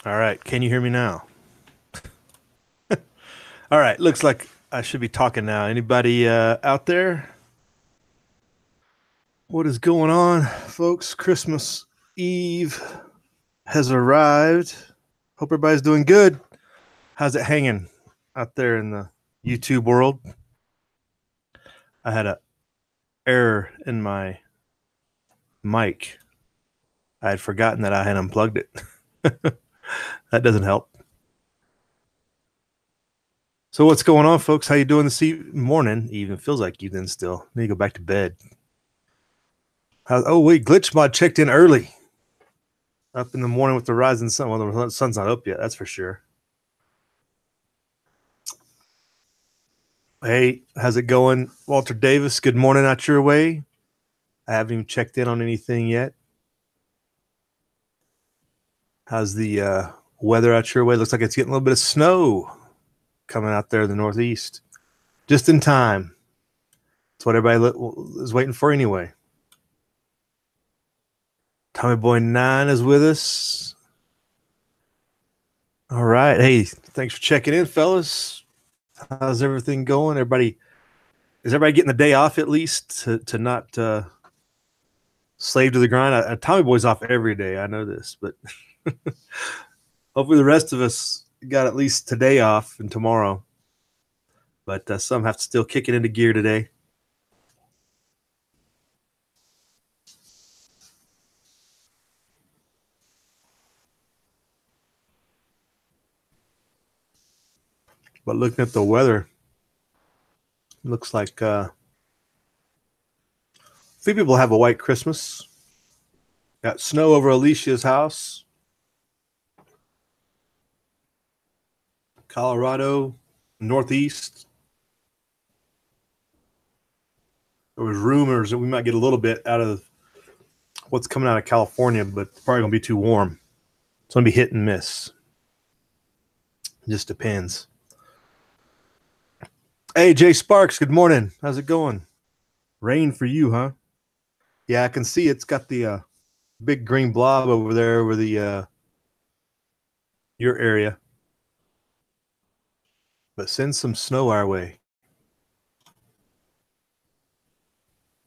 All right. Can you hear me now? All right. Looks like I should be talking now. Anybody out there? What is going on, folks? Christmas Eve has arrived. Hope everybody's doing good. How's it hanging out there in the YouTube world? I had a error in my mic. I had forgotten that I had unplugged it. That doesn't help. So what's going on, folks? How you doing this morning? Even feels like evening still. Need to go back to bed. Oh wait, Glitch Mod checked in early. Up in the morning with the rising sun. Well, the sun's not up yet, that's for sure. Hey, how's it going? Walter Davis, good morning out your way. I haven't even checked in on anything yet. How's the weather out your way? Looks like it's getting a little bit of snow coming out there in the Northeast. Just in time. That's what everybody is waiting for anyway. Tommy Boy 9 is with us. All right. Hey, thanks for checking in, fellas. How's everything going? Is everybody getting the day off at least to not slave to the grind? Tommy Boy's off every day. I know this, but hopefully the rest of us got at least today off and tomorrow. But some have to still kick it into gear today. But looking at the weather, looks like a few people have a white Christmas. Got snow over Alicia's house. Colorado, Northeast. There was rumors that we might get a little bit out of what's coming out of California, but it's probably going to be too warm. It's going to be hit and miss. It just depends. Hey, Jay Sparks, good morning. How's it going? Rain for you, huh? Yeah, I can see it's got the big green blob over there over the your area. But send some snow our way.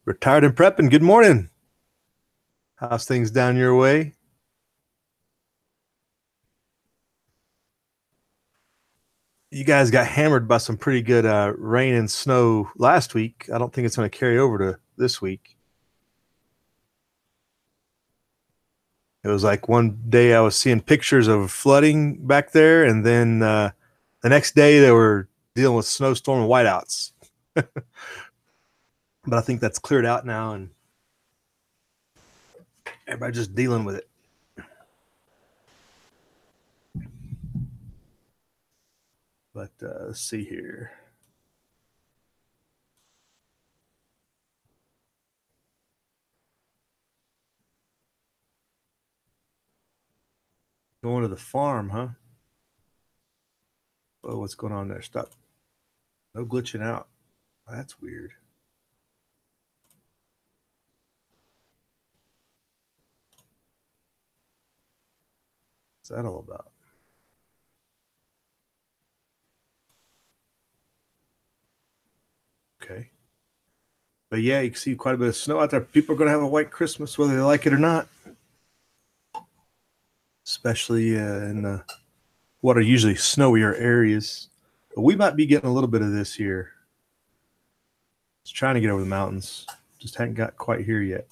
Retired and prepping, good morning. How's things down your way? You guys got hammered by some pretty good rain and snow last week. I don't think it's going to carry over to this week. It was like one day I was seeing pictures of flooding back there, and then the next day they were dealing with snowstorm and whiteouts. But I think that's cleared out now, and everybody just dealing with it. But let's see here. Going to the farm, huh? Oh, what's going on there? Stop. No glitching out. That's weird. What's that all about? Okay. But yeah, you can see quite a bit of snow out there. People are going to have a white Christmas, whether they like it or not. Especially in what are usually snowier areas. But we might be getting a little bit of this here. Just trying to get over the mountains. Just hadn't got quite here yet.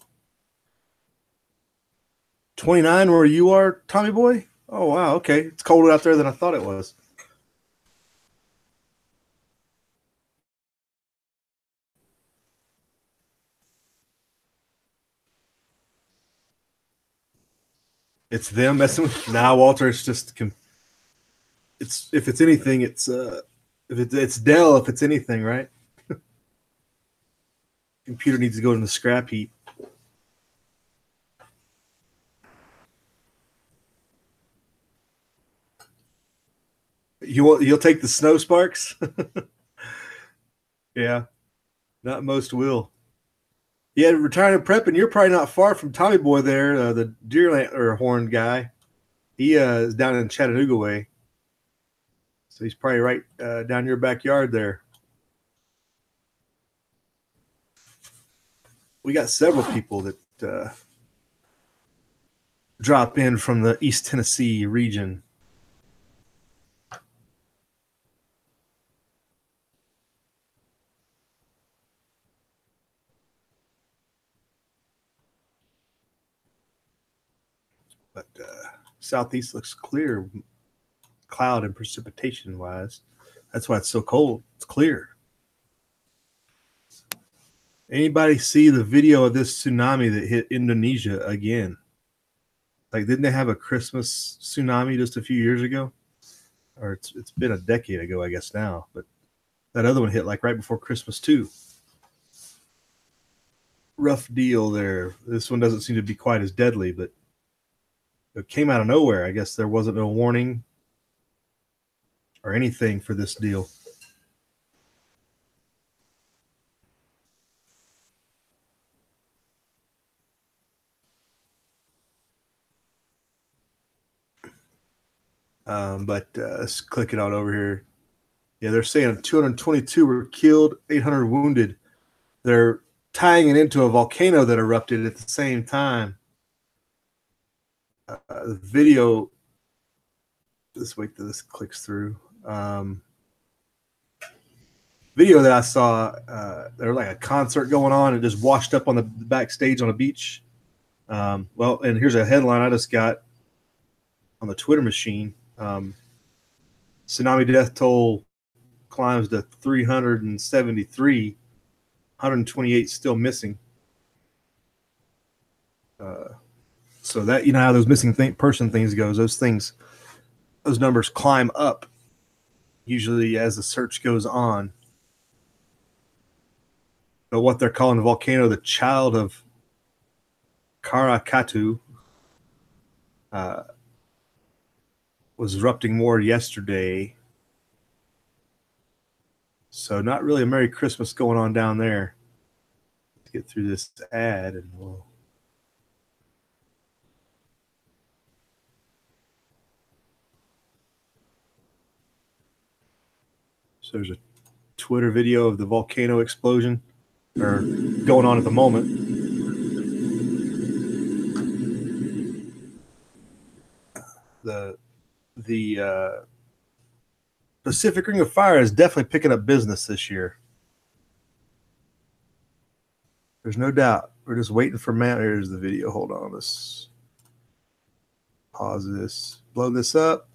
29 where you are, Tommy Boy? Oh, wow. Okay. It's colder out there than I thought it was. It's them messing with. Nah, Walter. It's just. It's if it's anything, it's it's Dell. If it's anything, right? Computer needs to go in the scrap heap. You'll take the snow sparks. Yeah, not most will. Yeah, retired and prepping. You're probably not far from Tommy Boy there, the deer or horn guy. He is down in Chattanooga way. So he's probably right down your backyard there. We got several people that drop in from the East Tennessee region. But southeast looks clear, cloud and precipitation wise. That's why it's so cold. It's clear. Anybody see the video of this tsunami that hit Indonesia again? Like, didn't they have a Christmas tsunami just a few years ago? Or it's been a decade ago, I guess now. But that other one hit like right before Christmas too. Rough deal there. This one doesn't seem to be quite as deadly, but it came out of nowhere. I guess there wasn't no warning or anything for this deal. But let's click it on over here. Yeah, they're saying 222 were killed, 800 wounded. They're tying it into a volcano that erupted at the same time. The video, let's wait till this clicks through. Video that I saw, there was like a concert going on. It just washed up on the backstage on a beach. Well, and here's a headline I just got on the Twitter machine. Tsunami death toll climbs to 373, 128 still missing. So that, you know how those missing person things goes, those numbers climb up usually as the search goes on. But what they're calling the volcano, the child of Karakatu, was erupting more yesterday. So not really a Merry Christmas going on down there. Let's get through this ad and we'll... So there's a Twitter video of the volcano explosion or going on at the moment. The Pacific Ring of Fire is definitely picking up business this year. There's no doubt. We're just waiting for Here's the video. Hold on. Let's pause this. Blow this up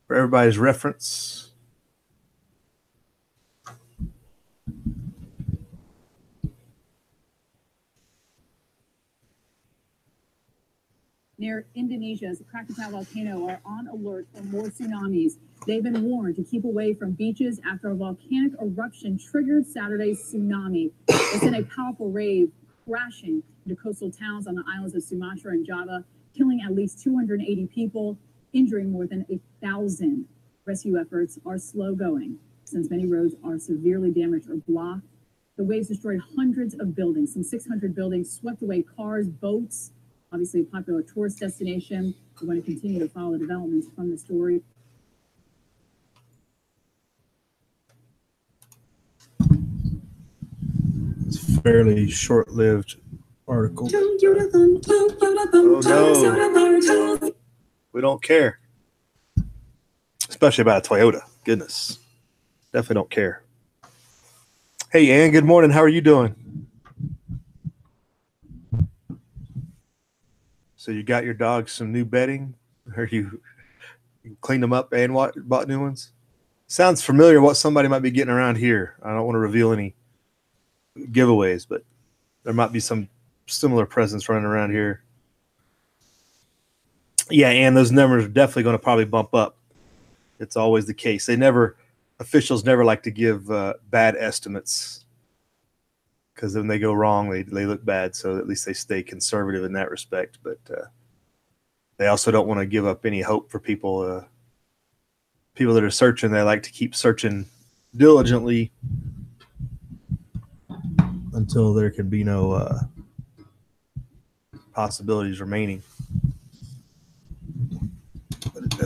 for everybody's reference. Near Indonesia's Krakatau volcano are on alert for more tsunamis. They've been warned to keep away from beaches after a volcanic eruption triggered Saturday's tsunami. It sent a powerful wave crashing into coastal towns on the islands of Sumatra and Java, killing at least 280 people, injuring more than 1,000. Rescue efforts are slow going since many roads are severely damaged or blocked. The waves destroyed hundreds of buildings, some 600 buildings, swept away cars, boats. Obviously a popular tourist destination. We want to continue to follow the developments from the story. It's a fairly short-lived article. Oh no, we don't care. Especially about a Toyota. Goodness. Definitely don't care. Hey, Ann, good morning. How are you doing? So you got your dogs some new bedding, or you cleaned them up and bought new ones? Sounds familiar what somebody might be getting around here. I don't want to reveal any giveaways, but there might be some similar presents running around here. Yeah, and those numbers are definitely going to probably bump up. It's always the case. Officials never like to give bad estimates, because then they go wrong, they look bad. So at least they stay conservative in that respect. But they also don't want to give up any hope for people. People that are searching, they like to keep searching diligently until there can be no possibilities remaining.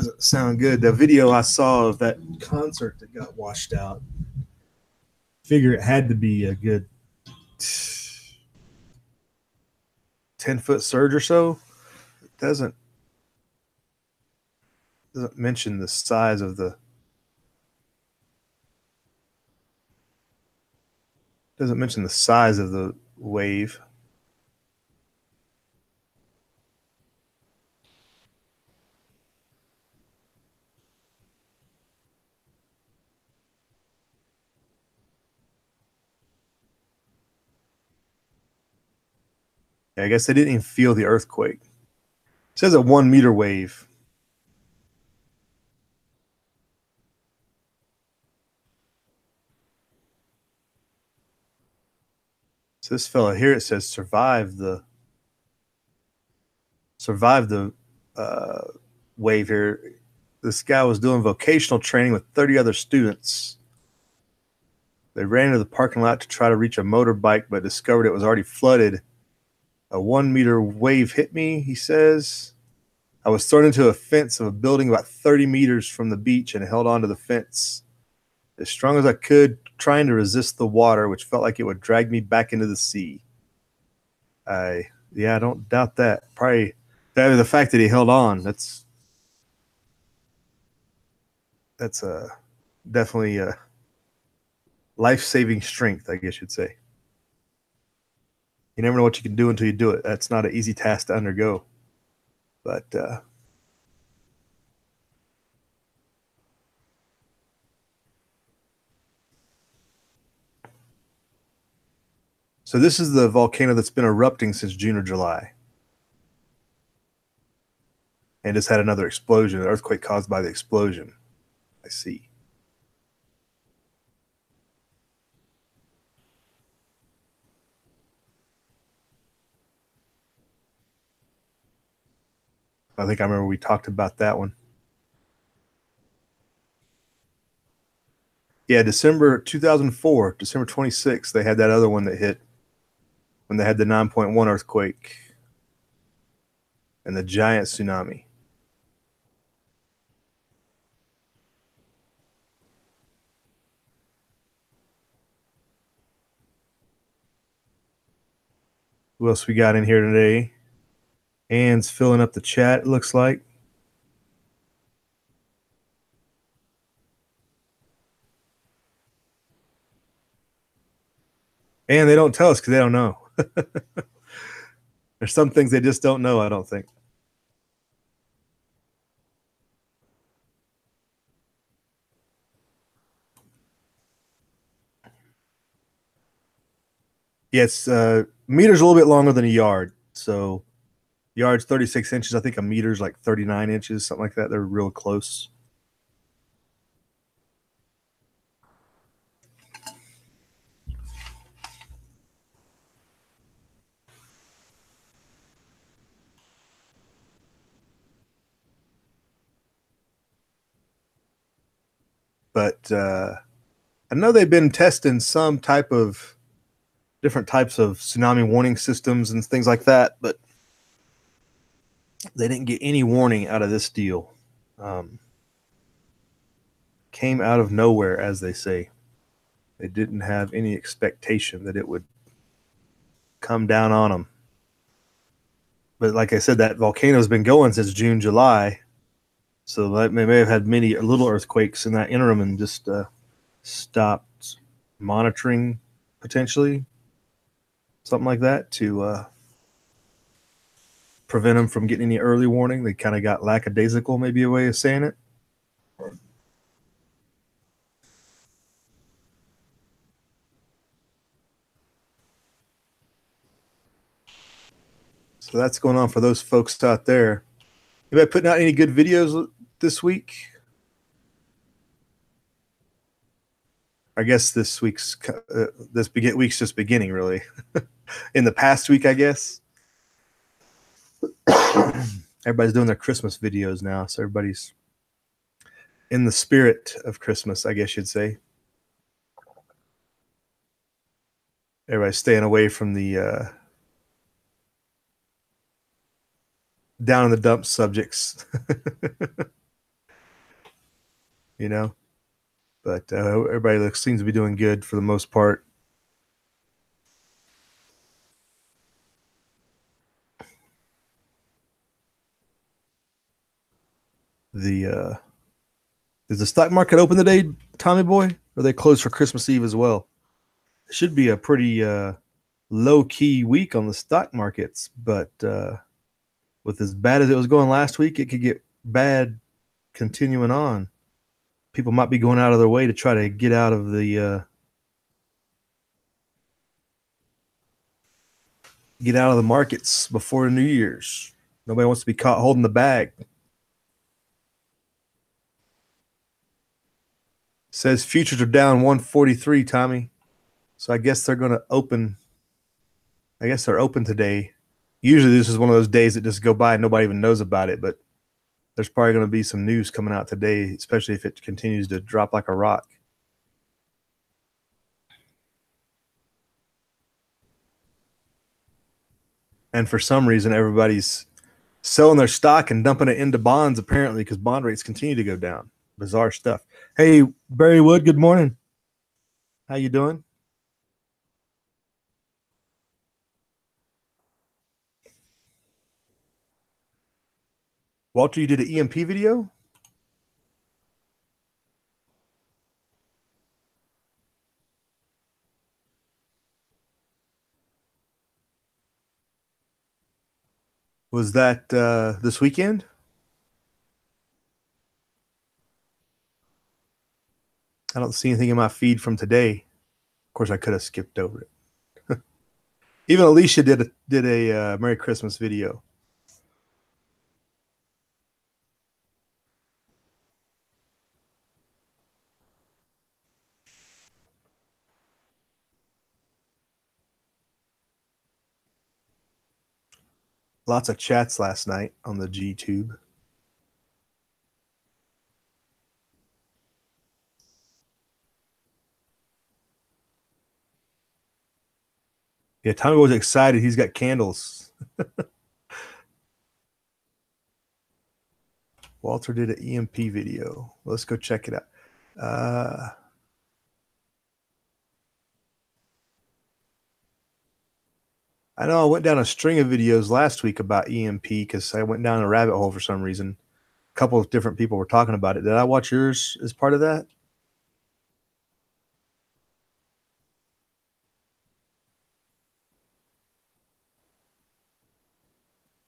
doesn't sound good. The video I saw of that concert that got washed out, figure it had to be a good 10-foot surge or so. It doesn't mention the size of the wave. I guess they didn't even feel the earthquake. It says a 1 meter wave. So this fella here, it says survived the wave here. This guy was doing vocational training with 30 other students. They ran into the parking lot to try to reach a motorbike, but discovered it was already flooded. A 1 meter wave hit me, he says. I was thrown into a fence of a building about 30 meters from the beach and held onto the fence as strong as I could, trying to resist the water, which felt like it would drag me back into the sea. I don't doubt that. Probably the fact that he held on, that's definitely a life-saving strength, I guess you'd say. You never know what you can do until you do it. That's not an easy task to undergo. But so this is the volcano that's been erupting since June or July. And just had another explosion, an earthquake caused by the explosion. I see. I think I remember we talked about that one. Yeah, December 2004, December 26th, they had that other one that hit when they had the 9.1 earthquake and the giant tsunami. Who else we got in here today? Anne's filling up the chat, it looks like. And they don't tell us because they don't know. There's some things they just don't know, I don't think. Yes, meter's a little bit longer than a yard. So yard's 36 inches. I think a meter's like 39 inches, something like that. They're real close. But I know they've been testing some type of different types of tsunami warning systems and things like that, but they didn't get any warning out of this deal. Came out of nowhere, as they say. They didn't have any expectation that it would come down on them. But like I said, that volcano's been going since June, July. So they may have had many little earthquakes in that interim and just stopped monitoring, potentially. Something like that to prevent them from getting any early warning. They kind of got lackadaisical, maybe a way of saying it. So that's going on for those folks out there. Anybody putting out any good videos this week? I guess this week's week's just beginning, really. In the past week, I guess. Everybody's doing their Christmas videos now, so everybody's in the spirit of Christmas, I guess you'd say. Everybody's staying away from the down in the dumps subjects. you know. But everybody seems to be doing good for the most part. Is the stock market open today, Tommy Boy? Or are they closed for Christmas Eve as well? It should be a pretty low key week on the stock markets, but with as bad as it was going last week, it could get bad continuing on. People might be going out of their way to try to get out of the markets before New Year's. Nobody wants to be caught holding the bag. Says futures are down 143, Tommy. So I guess they're going to open. I guess they're open today. Usually this is one of those days that just go by and nobody even knows about it, but there's probably going to be some news coming out today, especially if it continues to drop like a rock. And for some reason, everybody's selling their stock and dumping it into bonds, apparently, because bond rates continue to go down. Bizarre stuff. Hey, Barry Wood, good morning. How you doing? Walter, you did an EMP video? Was that this weekend? I don't see anything in my feed from today. Of course, I could have skipped over it. Even Alicia did a Merry Christmas video. Lots of chats last night on the G-Tube. Yeah, Tommy was excited. He's got candles. Walter did an EMP video. Let's go check it out. I know I went down a string of videos last week about EMP because I went down a rabbit hole for some reason. A couple of different people were talking about it. Did I watch yours as part of that?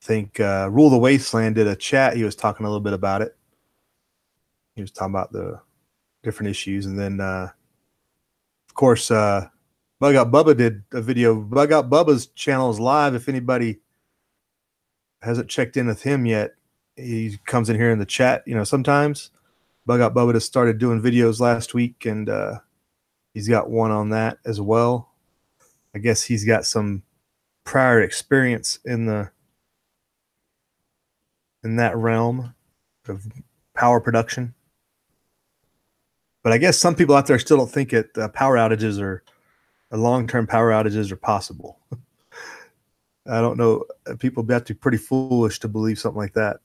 I think Rule the Wasteland did a chat. He was talking a little bit about it. He was talking about the different issues. And then, of course, Bug Out Bubba did a video. Bug Out Bubba's channel is live. If anybody hasn't checked in with him yet, he comes in here in the chat, sometimes. Bug Out Bubba just started doing videos last week, and he's got one on that as well. I guess he's got some prior experience in that realm of power production. But I guess some people out there still don't think power outages or long-term power outages are possible. I don't know. People have to be pretty foolish to believe something like that.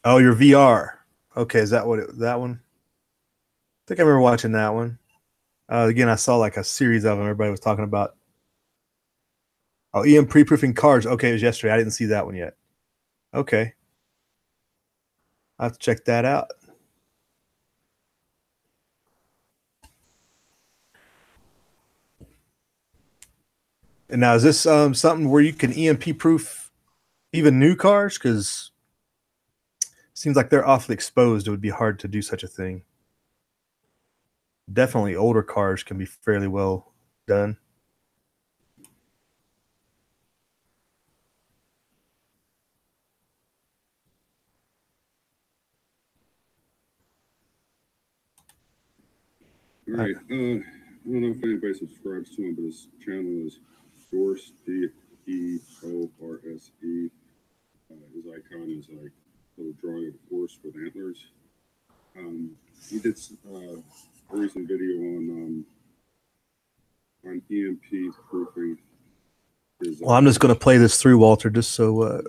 Oh, your VR. Okay, is that that one? I think I remember watching that one. Again, I saw like a series of them. Everybody was talking about. Oh, EM pre-proofing cars. Okay, it was yesterday. I didn't see that one yet. Okay. I'll have to check that out. And now, is this something where you can EMP proof even new cars? Because it seems like they're awfully exposed. It would be hard to do such a thing. Definitely older cars can be fairly well done. All right. I don't know if anybody subscribes to him, but his channel is Dorse, DEORSE. His icon is like a little drawing of a horse with antlers. He did a recent video on EMP proofing. Well, I'm just going to play this through, Walter, just so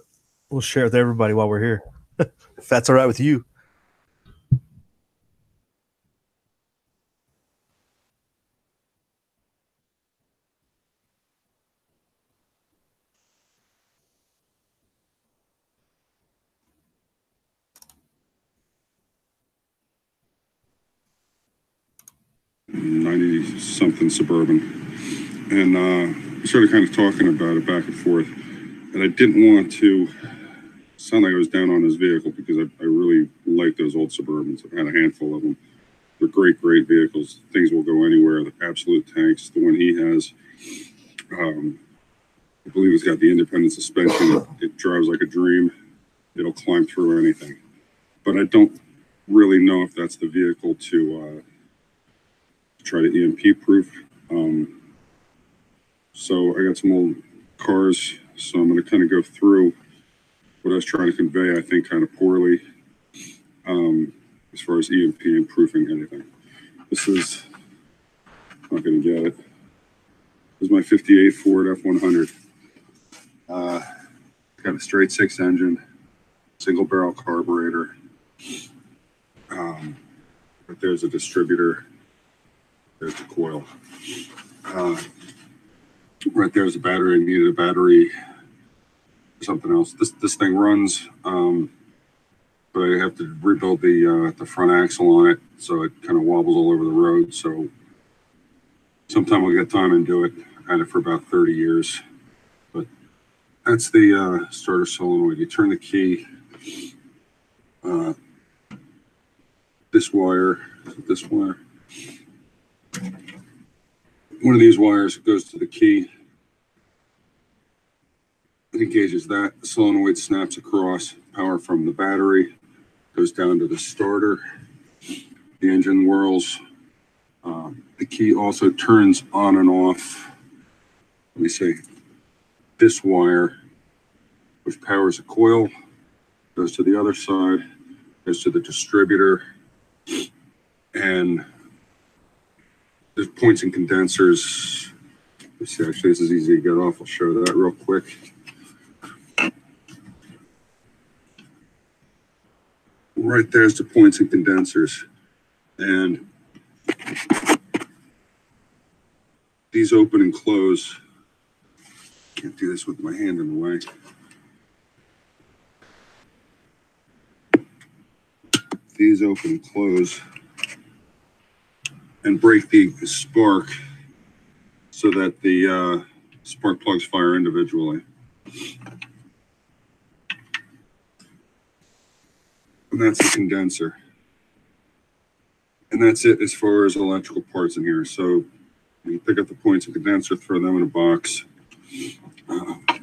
we'll share with everybody while we're here, if that's all right with you. '90-something Suburban, and we started kind of talking about it back and forth. And I didn't want to sound like I was down on this vehicle because I really like those old Suburbans. I've had a handful of them. They're great vehicles. Things will go anywhere. The absolute tanks. The one he has, I believe it's got the independent suspension. It drives like a dream. It'll climb through anything. But I don't really know if that's the vehicle to try to EMP proof. So I got some old cars, so I'm going to kind of go through what I was trying to convey, I think kind of poorly, as far as EMP and proofing anything. This is, I'm not going to get it. This is my 58 Ford F100. Got a straight six engine, single barrel carburetor. But there's a distributor. There's the coil. Right there's a battery. I needed a battery or something else. This thing runs, but I have to rebuild the front axle on it, so it kind of wobbles all over the road. So sometime I'll get time and do it. I had it for about 30 years. But that's the starter solenoid. You turn the key. This wire, this wire. One of these wires goes to the key. It engages that. The solenoid snaps across. Power from the battery goes down to the starter. The engine whirls. The key also turns on and off. Let me see. This wire, which powers a coil, goes to the other side, goes to the distributor, and there's points and condensers. Let's see, actually, this is easy to get off. I'll show that real quick. Right there's the points and condensers. And these open and close. Can't do this with my hand in the way. These open and close and break the spark so that the spark plugs fire individually. And that's the condenser. And that's it as far as electrical parts in here. So you pick up the points and condenser, throw them in a box,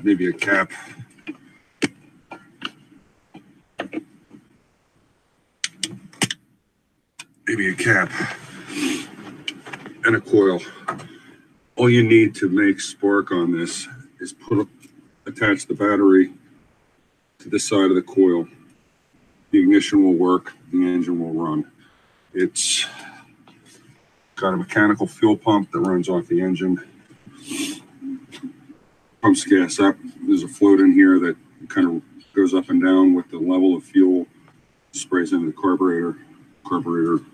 maybe a cap. Maybe a cap and a coil. All you need to make spark on this is attach the battery to the side of the coil. The ignition will work, the engine will run. It's got a mechanical fuel pump that runs off the engine. Pumps gas up. There's a float in here that kind of goes up and down with the level of fuel. Sprays into the carburetor. Carburetor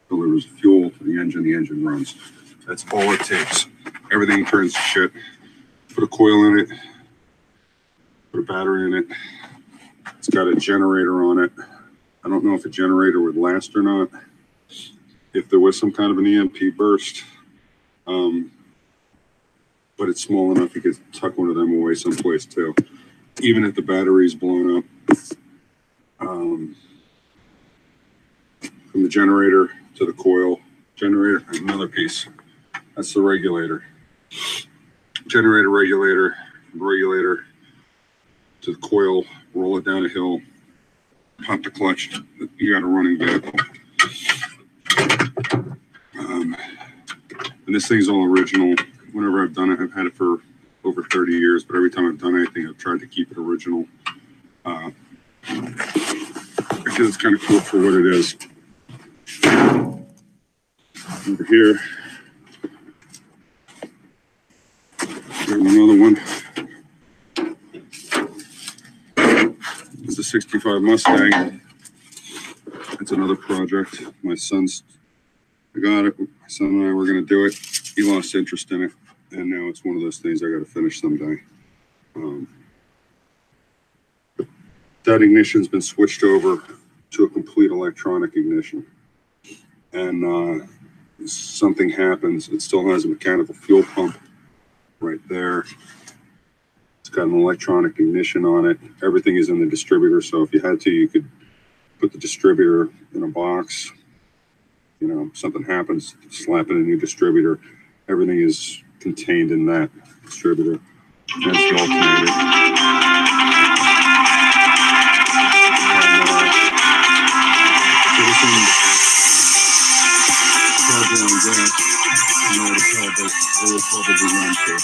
delivers fuel to the engine runs. That's all it takes. Everything turns to shit. Put a coil in it. Put a battery in it. It's got a generator on it. I don't know if a generator would last or not. If there was some kind of an EMP burst. But it's small enough you could tuck one of them away someplace too. Even if the battery's blown up. From the generator to the coil. Generator, another piece. That's the regulator. Generator, regulator, regulator to the coil, roll it down a hill, pop the clutch. You got a running vehicle. And this thing's all original. Whenever I've done it, I've had it for over 30 years, but every time I've done anything, I've tried to keep it original. I feel it's kind of cool for what it is. Over here, got another one. 65 Mustang. It's another project. I got it. My son and I were going to do it. He lost interest in it, and now it's one of those things I got to finish someday. That ignition's been switched over to a complete electronic ignition, and something happens. It still has a mechanical fuel pump right there. It's got an electronic ignition on it. Everything is in the distributor, so if you had to, you could put the distributor in a box. You know, something happens, slap in a new distributor. Everything is contained in that distributor. That's the alternator. So this one's charging on gas. You know what it's called, but it will probably run too.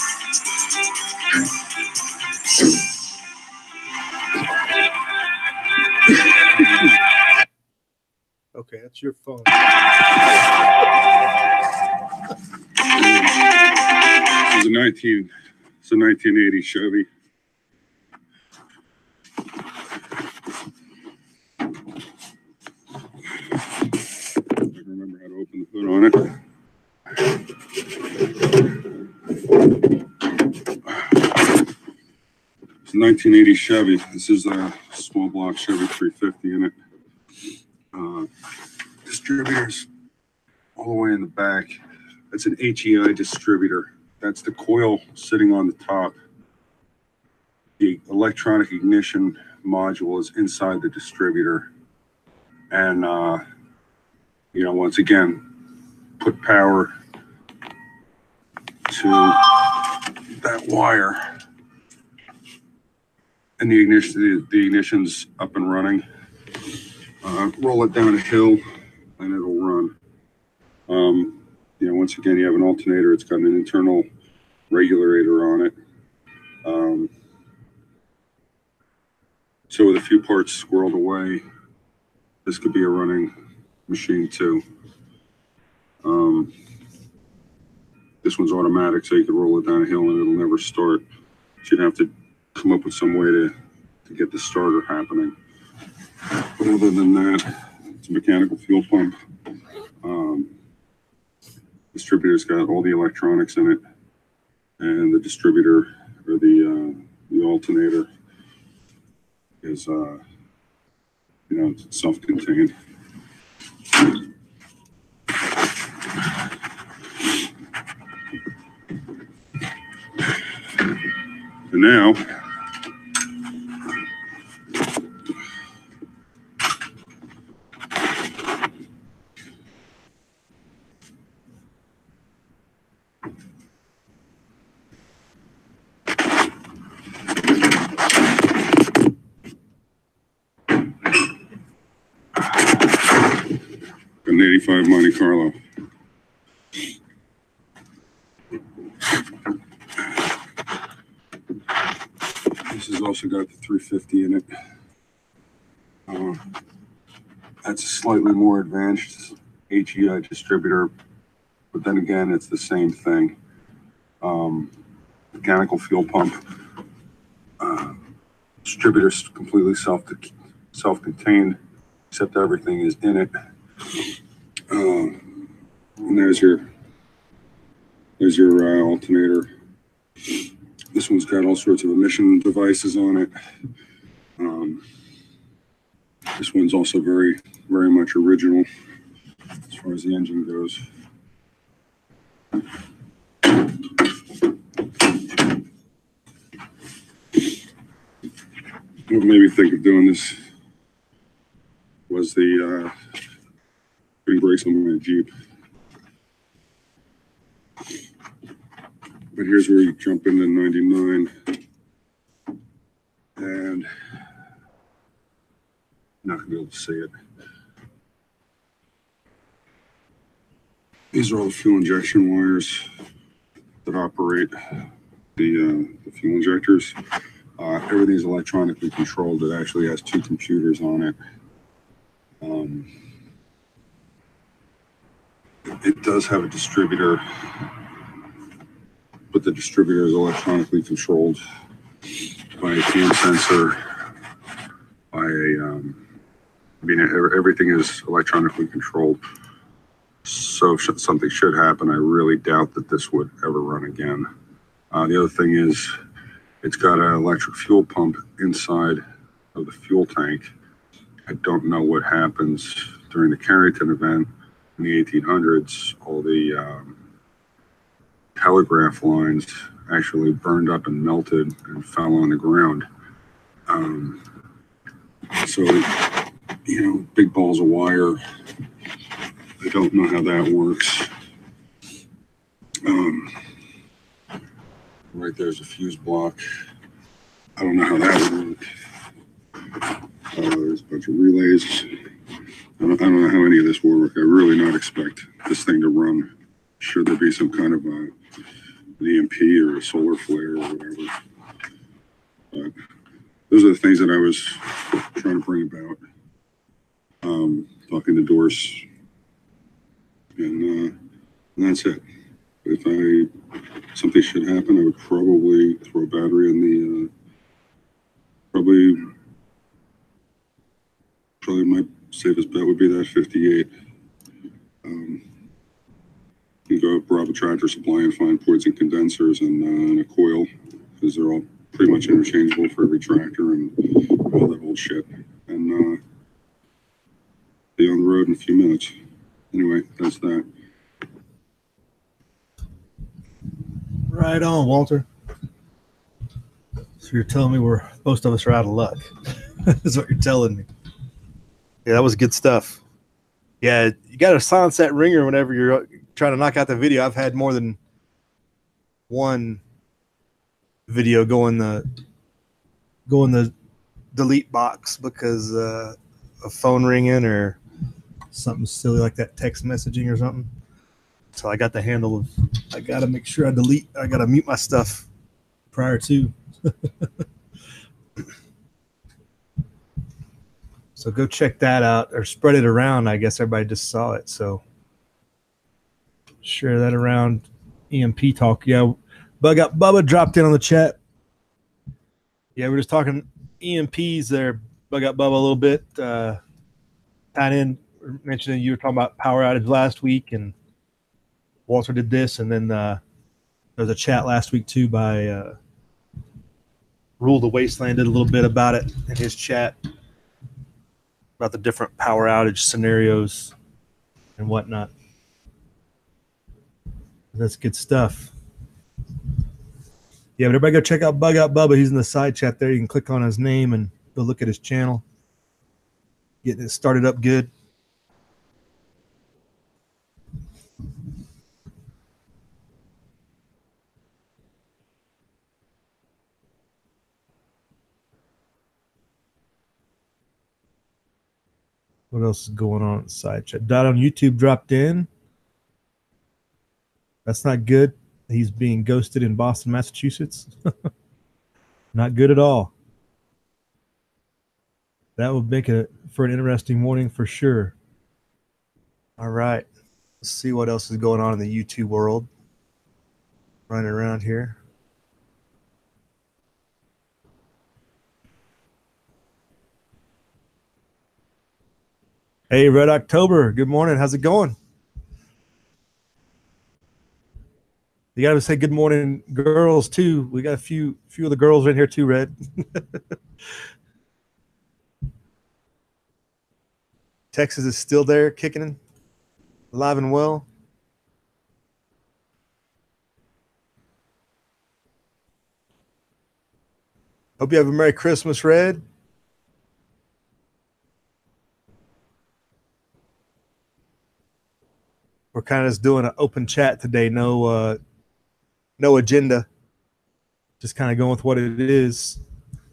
Okay, that's your phone. It's a 1980 Chevy. I can remember how to open the hood on it. It's a 1980 Chevy. This is a small block Chevy 350 in it. Distributors all the way in the back. That's an HEI distributor. That's the coil sitting on the top. The electronic ignition module is inside the distributor. And, you know, once again, put power to that wire. And the ignition's up and running. Roll it down a hill and it'll run. You know, once again, you have an alternator. It's got an internal regulator on it. So with a few parts squirreled away, this could be a running machine too. This one's automatic, so you can roll it down a hill and it'll never start. You'd have to come up with some way to get the starter happening. But other than that, it's a mechanical fuel pump. Distributor's got all the electronics in it, and the distributor or the alternator is you know, it's self-contained. And now an 85 Monte Carlo. This has also got the 350 in it. That's a slightly more advanced HEI distributor, but then again, it's the same thing. Mechanical fuel pump. Distributor's completely self-contained, except everything is in it. And there's your alternator. This one's got all sorts of emission devices on it. This one's also very, very much original as far as the engine goes. What made me think of doing this was the spring brakes on my Jeep. But here's where you jump into 99, and not gonna be able to see it. These are all the fuel injection wires that operate the fuel injectors. Everything's electronically controlled. It actually has two computers on it. It does have a distributor, but the distributor is electronically controlled by a cam sensor by I mean, everything is electronically controlled. So if something should happen, I really doubt that this would ever run again. The other thing is it's got an electric fuel pump inside of the fuel tank. I don't know what happens during the Carrington event in the 1800s. All the telegraph lines actually burned up and melted and fell on the ground. So, you know, big balls of wire. I don't know how that works. Right there's a fuse block. I don't know how that would work. There's a bunch of relays. I don't know how any of this will work. I really not expect this thing to run. Should there be some kind of an EMP or a solar flare or whatever. But those are the things that I was trying to bring about. Talking to Doris. And that's it. If something should happen, I would probably throw a battery in the, probably my safest bet would be that 58. You go grab a tractor supply and find ports and condensers and a coil, because they're all pretty much interchangeable for every tractor and all that old shit. And be on the road in a few minutes. Anyway, that's that. Right on, Walter. So you're telling me most of us are out of luck. That's what you're telling me. Yeah, that was good stuff. Yeah, you got to silence that ringer whenever you're trying to knock out the video. I've had more than one video go in the delete box because of phone ringing or something silly like that, text messaging or something. So I got the handle of, I got to make sure I got to mute my stuff prior to. So go check that out or spread it around. I guess everybody just saw it. So share that around. EMP talk. Yeah. Bubba dropped in on the chat. Yeah, we're just talking EMPs there. Bug out Bubba a little bit. Tied in, mentioning you were talking about power outage last week, and Walter did this, and then there was a chat last week too by Rule the Wasteland did a little bit about it in his chat about the different power outage scenarios and whatnot. That's good stuff. Yeah, but everybody go check out Bug Out Bubba. He's in the side chat there. You can click on his name and go look at his channel. Getting it started up good. What else is going on in the side chat? Dot on YouTube dropped in. That's not good. He's being ghosted in Boston, Massachusetts. Not good at all. That would make it for an interesting morning for sure. All right. Let's see what else is going on in the YouTube world. Running around here. Hey, Red October. Good morning. How's it going? You got to say good morning, girls, too. We got a few of the girls in here, too, Red. Texas is still there, kicking, alive and well. Hope you have a Merry Christmas, Red. We're kind of just doing an open chat today. No agenda. Just kind of going with what it is.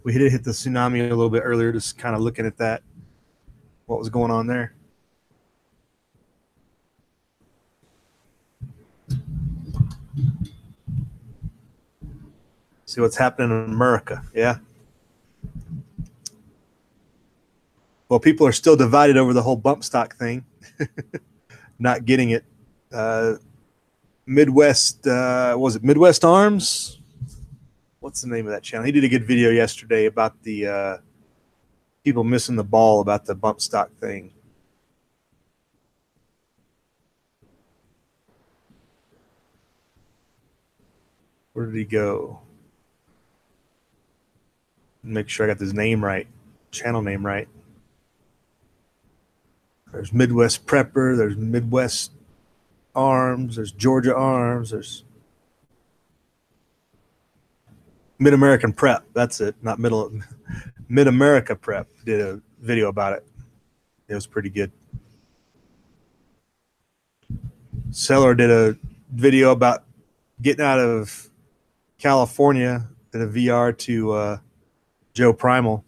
We did hit the tsunami a little bit earlier, just kind of looking at that, what was going on there. See what's happening in America. Yeah. Well, people are still divided over the whole bump stock thing. Not getting it. Midwest, was it Midwest Arms? What's the name of that channel? He did a good video yesterday about the people missing the ball about the bump stock thing. Where did he go? Make sure I got his name right, channel name right. There's Midwest Prepper, there's Midwest Arms, there's Georgia Arms, there's Mid-American Prep. That's it, not Mid-America Prep did a video about it. It was pretty good. Seller did a video about getting out of California, did a VR to Joe Primal.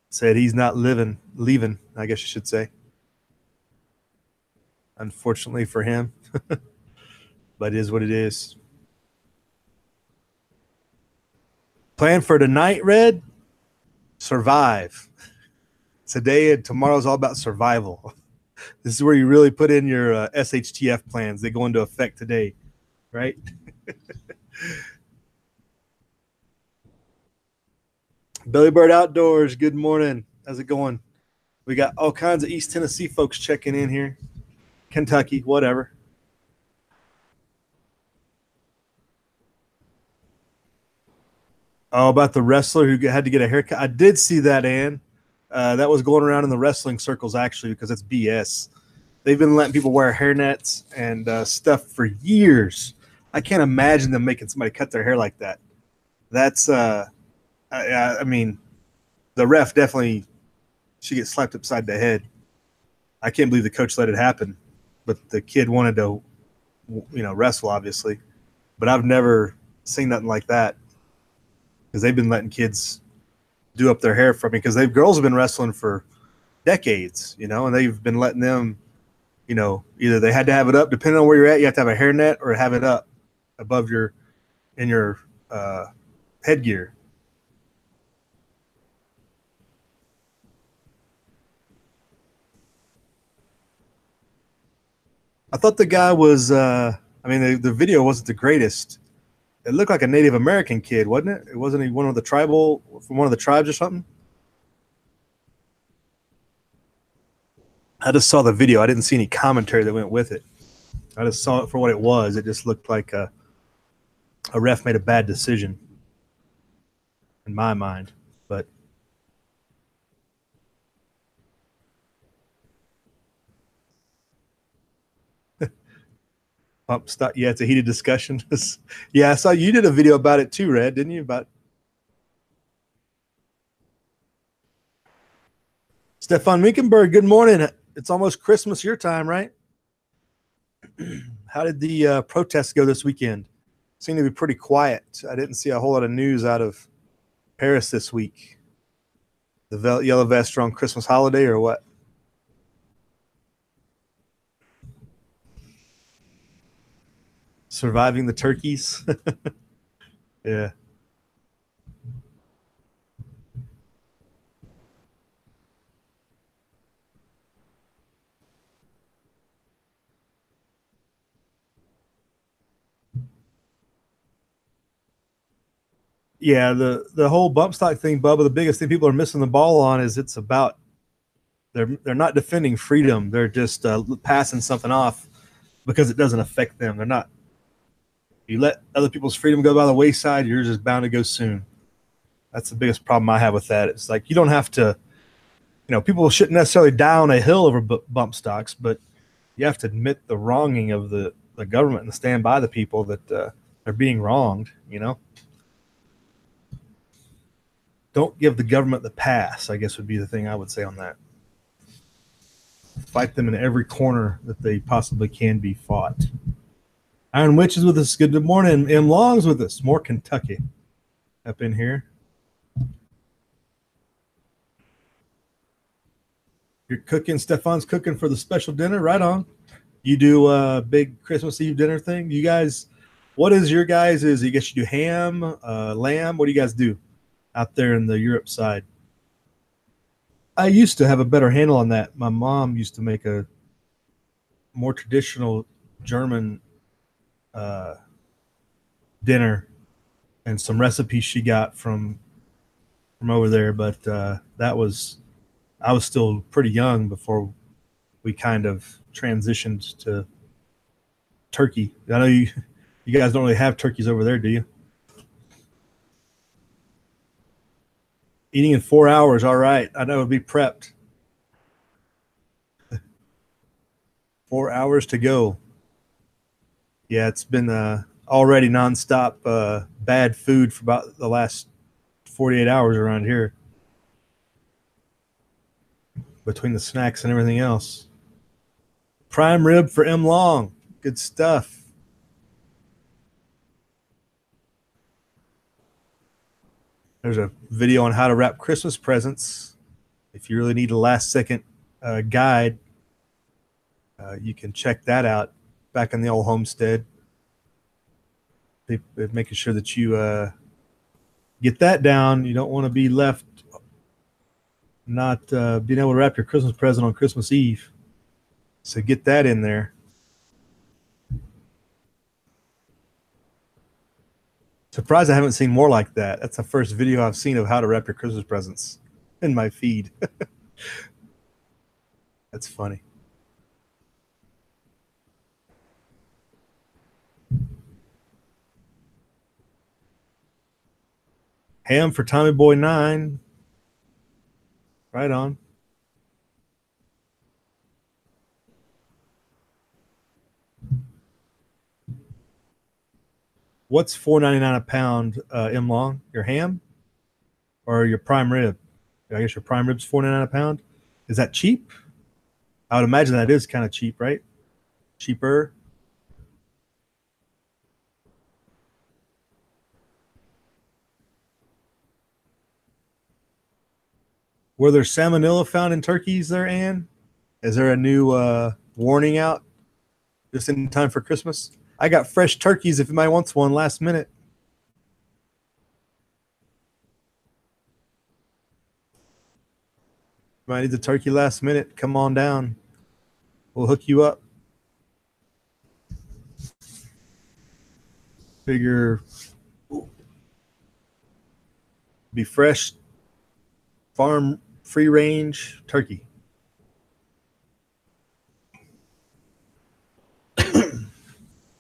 Said he's not leaving, I guess you should say. Unfortunately for him, but it is what it is. Plan for tonight, Red? Survive. Today and tomorrow's all about survival. This is where you really put in your SHTF plans. They go into effect today, right? Billy Bird Outdoors, good morning. How's it going? We got all kinds of East Tennessee folks checking in here. Kentucky, whatever. Oh, about the wrestler who had to get a haircut. I did see that, Ann. That was going around in the wrestling circles, actually, because it's BS. They've been letting people wear hairnets and stuff for years. I can't imagine them making somebody cut their hair like that. That's, I mean, the ref definitely should get slapped upside the head. I can't believe the coach let it happen. But the kid wanted to, wrestle, obviously. But I've never seen nothing like that because they've been letting kids do up their hair for me because girls have been wrestling for decades, and they've been letting them, either they had to have it up, depending on where you're at, you have to have a hairnet or have it up above your headgear. I thought the guy was, the video wasn't the greatest. It looked like a Native American kid, wasn't it? It wasn't he from one of the tribes or something? I just saw the video. I didn't see any commentary that went with it. I just saw it for what it was. It just looked like a ref made a bad decision in my mind. But stop. Yeah, it's a heated discussion. Yeah, I saw you did a video about it too, Red, didn't you? About Stefan Minkenberg, good morning. It's almost Christmas your time, right? How did the protests go this weekend? Seemed to be pretty quiet. I didn't see a whole lot of news out of Paris this week. The yellow vest are on Christmas holiday or what? Surviving the turkeys. Yeah. Yeah, the whole bump stock thing, Bubba, the biggest thing people are missing the ball on is it's about they're not defending freedom. They're just passing something off because it doesn't affect them. They're not. You let other people's freedom go by the wayside, yours is bound to go soon. That's the biggest problem I have with that. It's like you don't have to, people shouldn't necessarily die on a hill over bump stocks, but you have to admit the wronging of the government and stand by the people that are being wronged, Don't give the government the pass, I guess would be the thing I would say on that. Fight them in every corner that they possibly can be fought. Iron Witch is with us. Good morning. M. Long's with us. More Kentucky up in here. You're cooking. Stefan's cooking for the special dinner. Right on. You do a big Christmas Eve dinner thing. You guys, what is your guys' is? You guess you do ham, lamb. What do you guys do out there in the Europe side? I used to have a better handle on that. My mom used to make a more traditional German dinner and some recipes she got from from over there, but I was still pretty young before we kind of transitioned to turkey. I know you guys don't really have turkeys over there, do you? Eating in 4 hours. All right. I know it'll be prepped. 4 hours to go. Yeah, it's been already nonstop bad food for about the last 48 hours around here. Between the snacks and everything else. Prime rib for M Long. Good stuff. There's a video on how to wrap Christmas presents. If you really need a last second guide, you can check that out back in the old homestead. Making sure that you get that down. You don't want to be left not being able to wrap your Christmas present on Christmas Eve. So get that in there. Surprised I haven't seen more like that. That's the first video I've seen of how to wrap your Christmas presents in my feed. That's funny. Ham for Tommy Boy 9. Right on. What's $4.99 a pound, M Long? Your ham or your prime rib? I guess your prime rib's $4.99 a pound. Is that cheap? I would imagine that is kind of cheap, right? Cheaper. Were there salmonella found in turkeys there, Ann? Is there a new warning out just in time for Christmas? I got fresh turkeys if anybody wants one last minute. Might need the turkey last minute. Come on down. We'll hook you up. Figure be fresh, farm, free range turkey.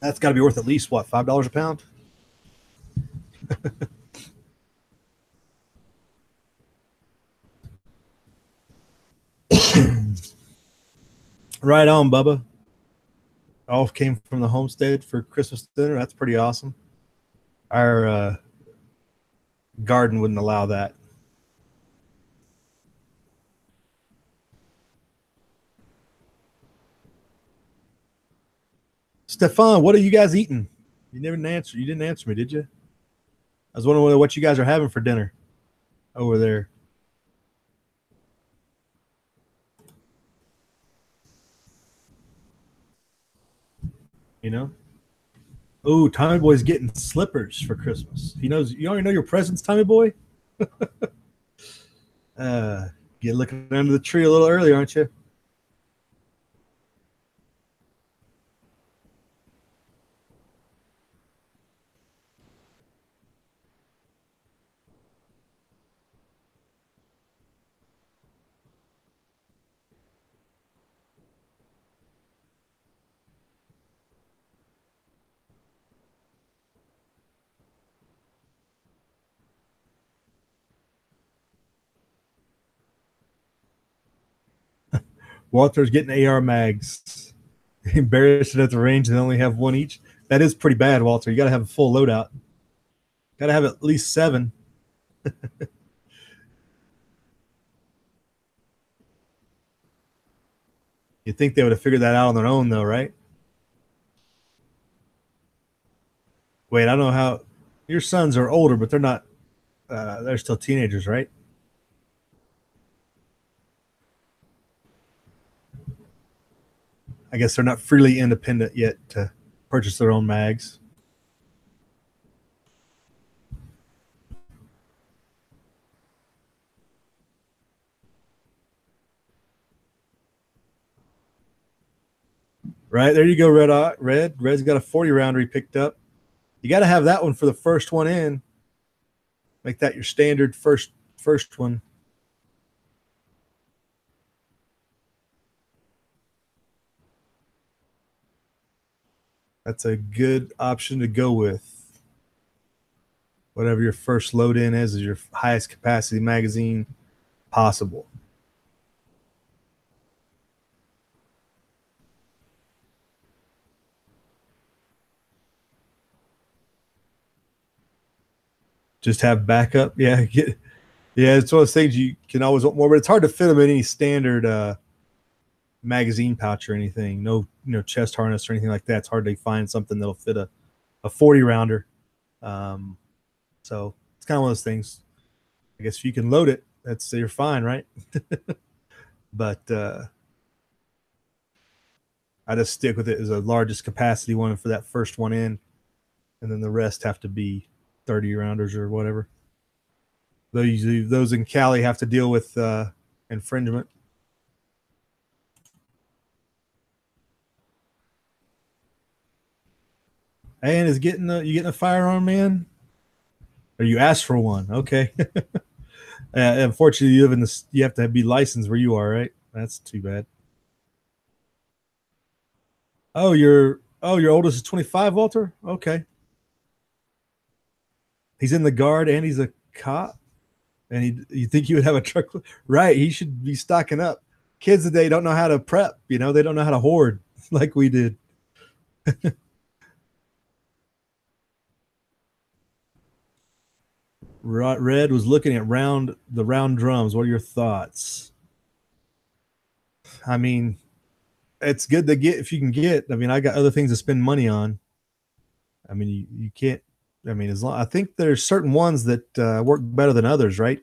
That's got to be worth at least, what, $5 a pound? Right on, Bubba. All came from the homestead for Christmas dinner. That's pretty awesome. Our garden wouldn't allow that. Stefan, what are you guys eating? You didn't answer me, did you? I was wondering what you guys are having for dinner over there. You know? Oh, Tommy Boy's getting slippers for Christmas. He knows you already know your presents, Tommy Boy. Get looking under the tree a little early, aren't you? Walter's getting AR mags. Embarrassed at the range and only have one each. That is pretty bad, Walter. You got to have a full loadout. Got to have at least 7. You'd think they would have figured that out on their own, though, right? Wait, I don't know how. Your sons are older, but they're not. They're still teenagers, right? I guess they're not freely independent yet to purchase their own mags. Right, there you go, Red. Red's got a 40 rounder he picked up. You got to have that one for the first one in. Make that your standard first first one. That's a good option to go with. Whatever your first load in is your highest capacity magazine possible. Just have backup. Yeah, it's one of those things you can always want more, but it's hard to fit them in any standard magazine pouch or anything. No, chest harness or anything like that. It's hard to find something that'll fit a 40 rounder. So it's kind of one of those things. I guess if you can load it, you're fine, right? But I just stick with it as a largest capacity one for that first one in, and then the rest have to be 30 rounders or whatever. Those in Cali have to deal with infringement. And is you getting a firearm, man? Or you asked for one? Okay. Unfortunately, you have to be licensed where you are, right? That's too bad. Oh, your oldest is 25, Walter? Okay. He's in the guard and he's a cop. And you think you would have a truck? Right. He should be stocking up. Kids today don't know how to prep. They don't know how to hoard like we did. Red was looking at the round drums. What are your thoughts? I mean, it's good to get if you can get. I mean, I got other things to spend money on. I mean, you can't. I mean, I think there's certain ones that work better than others, right?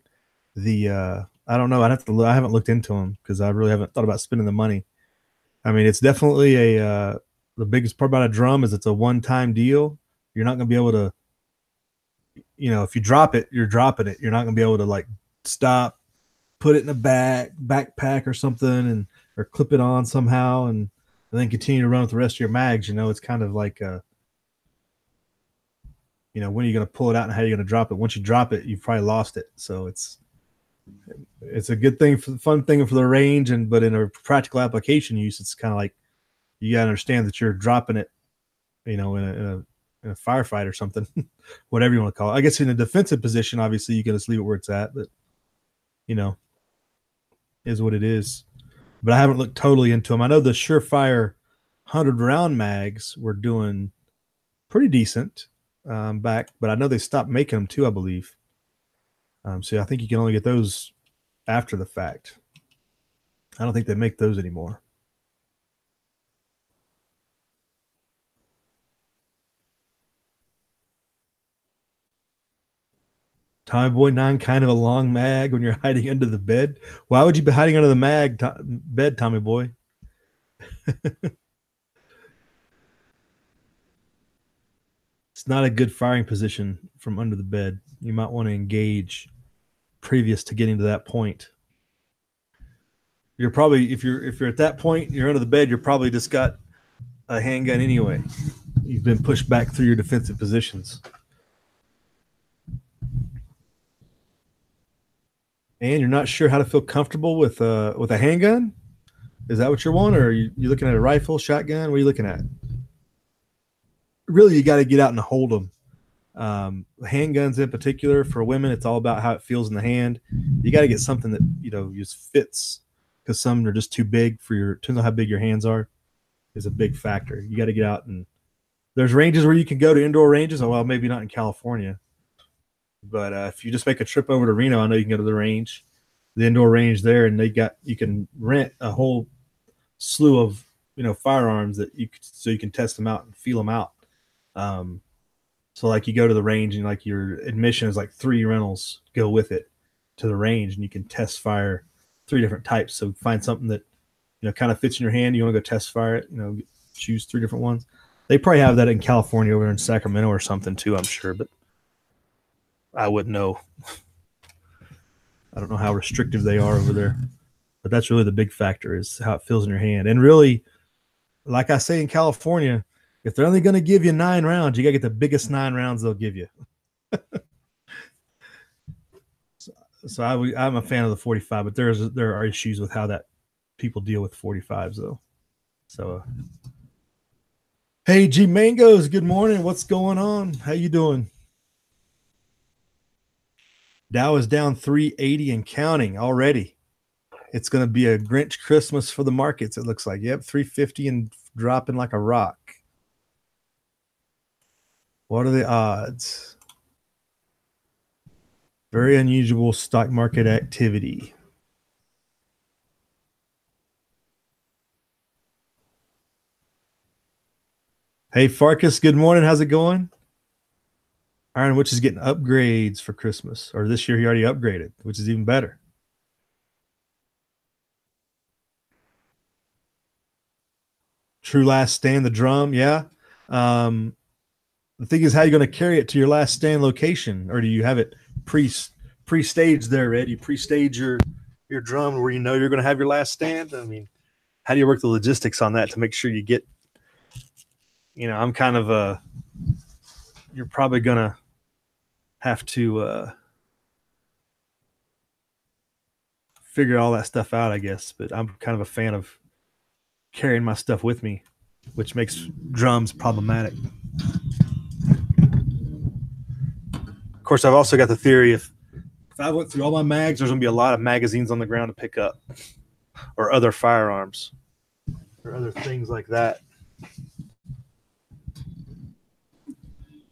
I don't know. I haven't looked into them because I really haven't thought about spending the money. I mean, it's definitely the biggest part about a drum is it's a one-time deal. You're not going to be able to, if you drop it, you're dropping it. You're not going to be able to like stop, put it in a backpack or something or clip it on somehow and then continue to run with the rest of your mags. It's kind of like when are you going to pull it out and how are you going to drop it? Once you drop it, you've probably lost it. So it's a good thing, fun thing for the range, but in a practical application use, it's kind of like you got to understand that you're dropping it, in a firefight or something, whatever you want to call it. I guess in a defensive position, obviously you can just leave it where it's at, but is what it is. But I haven't looked totally into them. I know the Surefire 100 round mags were doing pretty decent back, but I know they stopped making them too, I believe. So I think you can only get those after the fact. I don't think they make those anymore. Tommy Boy 9, kind of a long mag when you're hiding under the bed. Why would you be hiding under the bed, Tommy Boy? It's not a good firing position from under the bed. You might want to engage previous to getting to that point. You're probably, if you're at that point, you're under the bed, you're probably just got a handgun anyway. You've been pushed back through your defensive positions. And you're not sure how to feel comfortable with a handgun? Is that what you want, or are you looking at a rifle, shotgun? What are you looking at? Really, you got to get out and hold them. Handguns in particular for women, it's all about how it feels in the hand. You got to get something that just fits, because some are just too big depends on how big your hands are, is a big factor. You got to get out, and there's ranges where you can go to, indoor ranges. Well, maybe not in California. But if you just make a trip over to Reno, I know you can go to the indoor range there, and you can rent a whole slew of firearms so you can test them out and feel them out. So like you go to the range and like your admission is like 3 rentals go with it to the range, and you can test fire 3 different types. So find something that kind of fits in your hand. You want to go test fire it. Choose 3 different ones. They probably have that in California over in Sacramento or something too, I'm sure, but I wouldn't know. I don't know how restrictive they are over there, but that's really the big factor, is how it feels in your hand. And really, like I say in California, if they're only going to give you 9 rounds, you got to get the biggest 9 rounds they'll give you. So I'm a fan of the 45, but there are issues with how that people deal with 45s though. So, hey, G Mangoes, good morning. What's going on? How you doing? Dow is down 380 and counting already. It's going to be a Grinch Christmas for the markets. It looks like. Yep, 350 and dropping like a rock. What are the odds? Very unusual stock market activity. Hey, Farkas, good morning. How's it going? Iron Witch is getting upgrades for Christmas, or this year he already upgraded, which is even better. True Last Stand, the drum, yeah. The thing is, how are you going to carry it to your last stand location, or do you have it pre-staged there, Red? You pre-stage your drum where you know you're going to have your last stand. I mean, how do you work the logistics on that to make sure you get? I'm kind of you're probably going to have to figure all that stuff out, I guess. But I'm kind of a fan of carrying my stuff with me, which makes drums problematic. Of course, I've also got the theory if I went through all my mags, there's going to be a lot of magazines on the ground to pick up, or other firearms, or other things like that.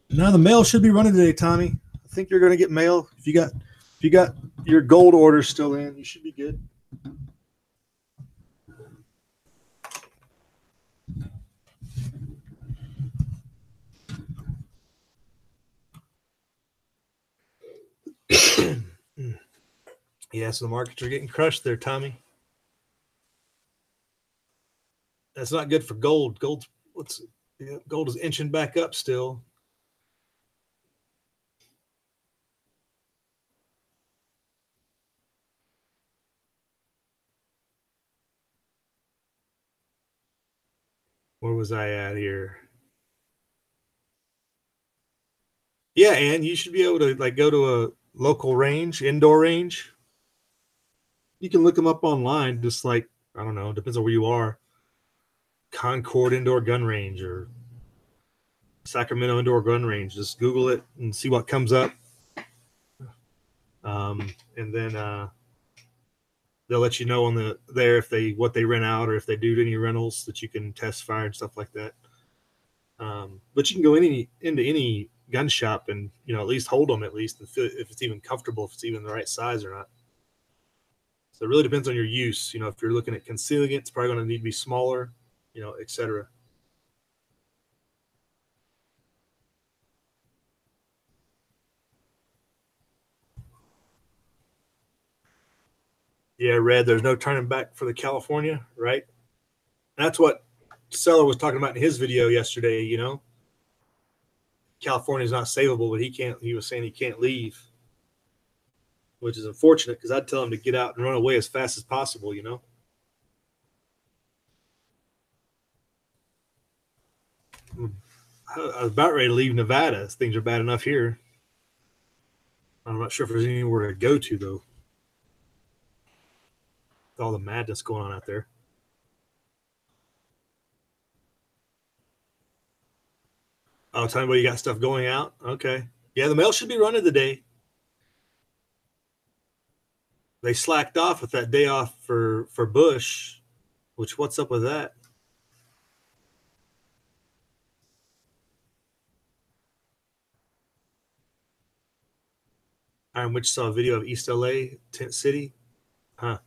Now the mail should be running today, Tommy. I think you're going to get mail. If you got your gold orders still in, you should be good. Yeah, so the markets are getting crushed there, Tommy. That's not good for gold. Gold is inching back up still. Where was I at here? Yeah, and you should be able to go to a local range, indoor range. You can look them up online, just I don't know, depends on where you are. Concord Indoor Gun Range or Sacramento Indoor Gun Range. Just Google it and see what comes up. And then they'll let you know on what they rent out, or if they do any rentals that you can test fire and stuff like that. But you can go into any gun shop and at least hold them and feel if it's even comfortable, if it's even the right size or not. So it really depends on your use. If you're looking at concealing it, it's probably going to need to be smaller, etc. Yeah, Red, there's no turning back for the California, right? That's what Seller was talking about in his video yesterday, California is not savable, but he was saying he can't leave, which is unfortunate because I'd tell him to get out and run away as fast as possible, I was about ready to leave Nevada. Things are bad enough here. I'm not sure if there's anywhere to go to, though. With all the madness going on out there. Oh, tell me what you got stuff going out? Okay. Yeah, the mail should be running today. They slacked off with that day off for Bush, which what's up with that? Iron Witch saw a video of East LA, Tent City. Huh.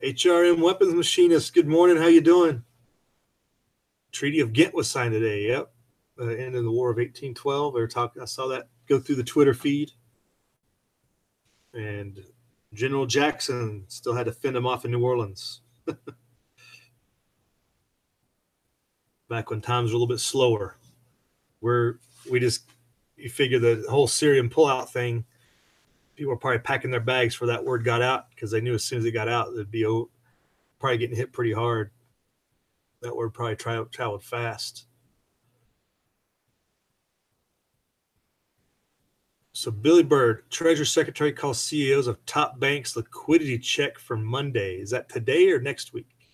HRM Weapons Machinist, good morning. How you doing? Treaty of Ghent was signed today. Yep. End of the War of 1812. I saw that go through the Twitter feed. And General Jackson still had to fend him off in New Orleans. Back when times were a little bit slower. You figure the whole Syrian pullout thing, people were probably packing their bags for that word got out because they knew as soon as it got out, it'd be probably getting hit pretty hard. That word probably traveled fast. So Billy Bird, Treasury Secretary, calls CEOs of top banks liquidity check for Monday. Is that today or next week?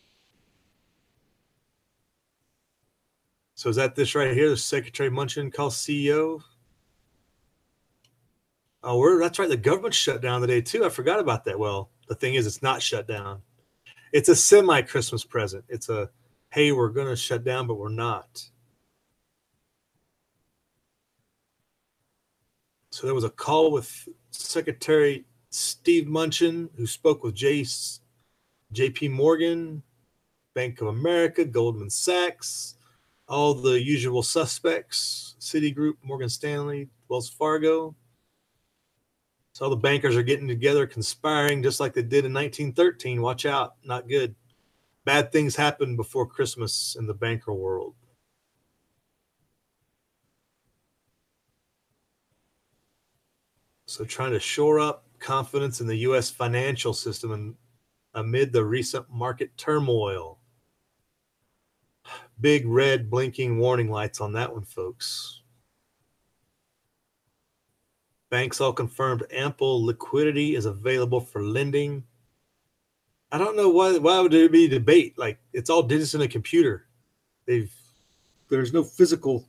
So is that this right here? The Secretary Munchin calls CEO. Oh, that's right. The government shut down today too. I forgot about that. Well, the thing is, it's not shut down. It's a semi-Christmas present. It's a, hey, we're going to shut down, but we're not. So there was a call with Secretary Steve Munchin, who spoke with J.P. Morgan, Bank of America, Goldman Sachs, all the usual suspects, Citigroup, Morgan Stanley, Wells Fargo. So all the bankers are getting together, conspiring just like they did in 1913. Watch out, not good. Bad things happen before Christmas in the banker world. So trying to shore up confidence in the U.S. financial system amid the recent market turmoil. Big red blinking warning lights on that one, folks. Banks all confirmed ample liquidity is available for lending. I don't know why would there be debate? Like, it's all digits in a computer. There's no physical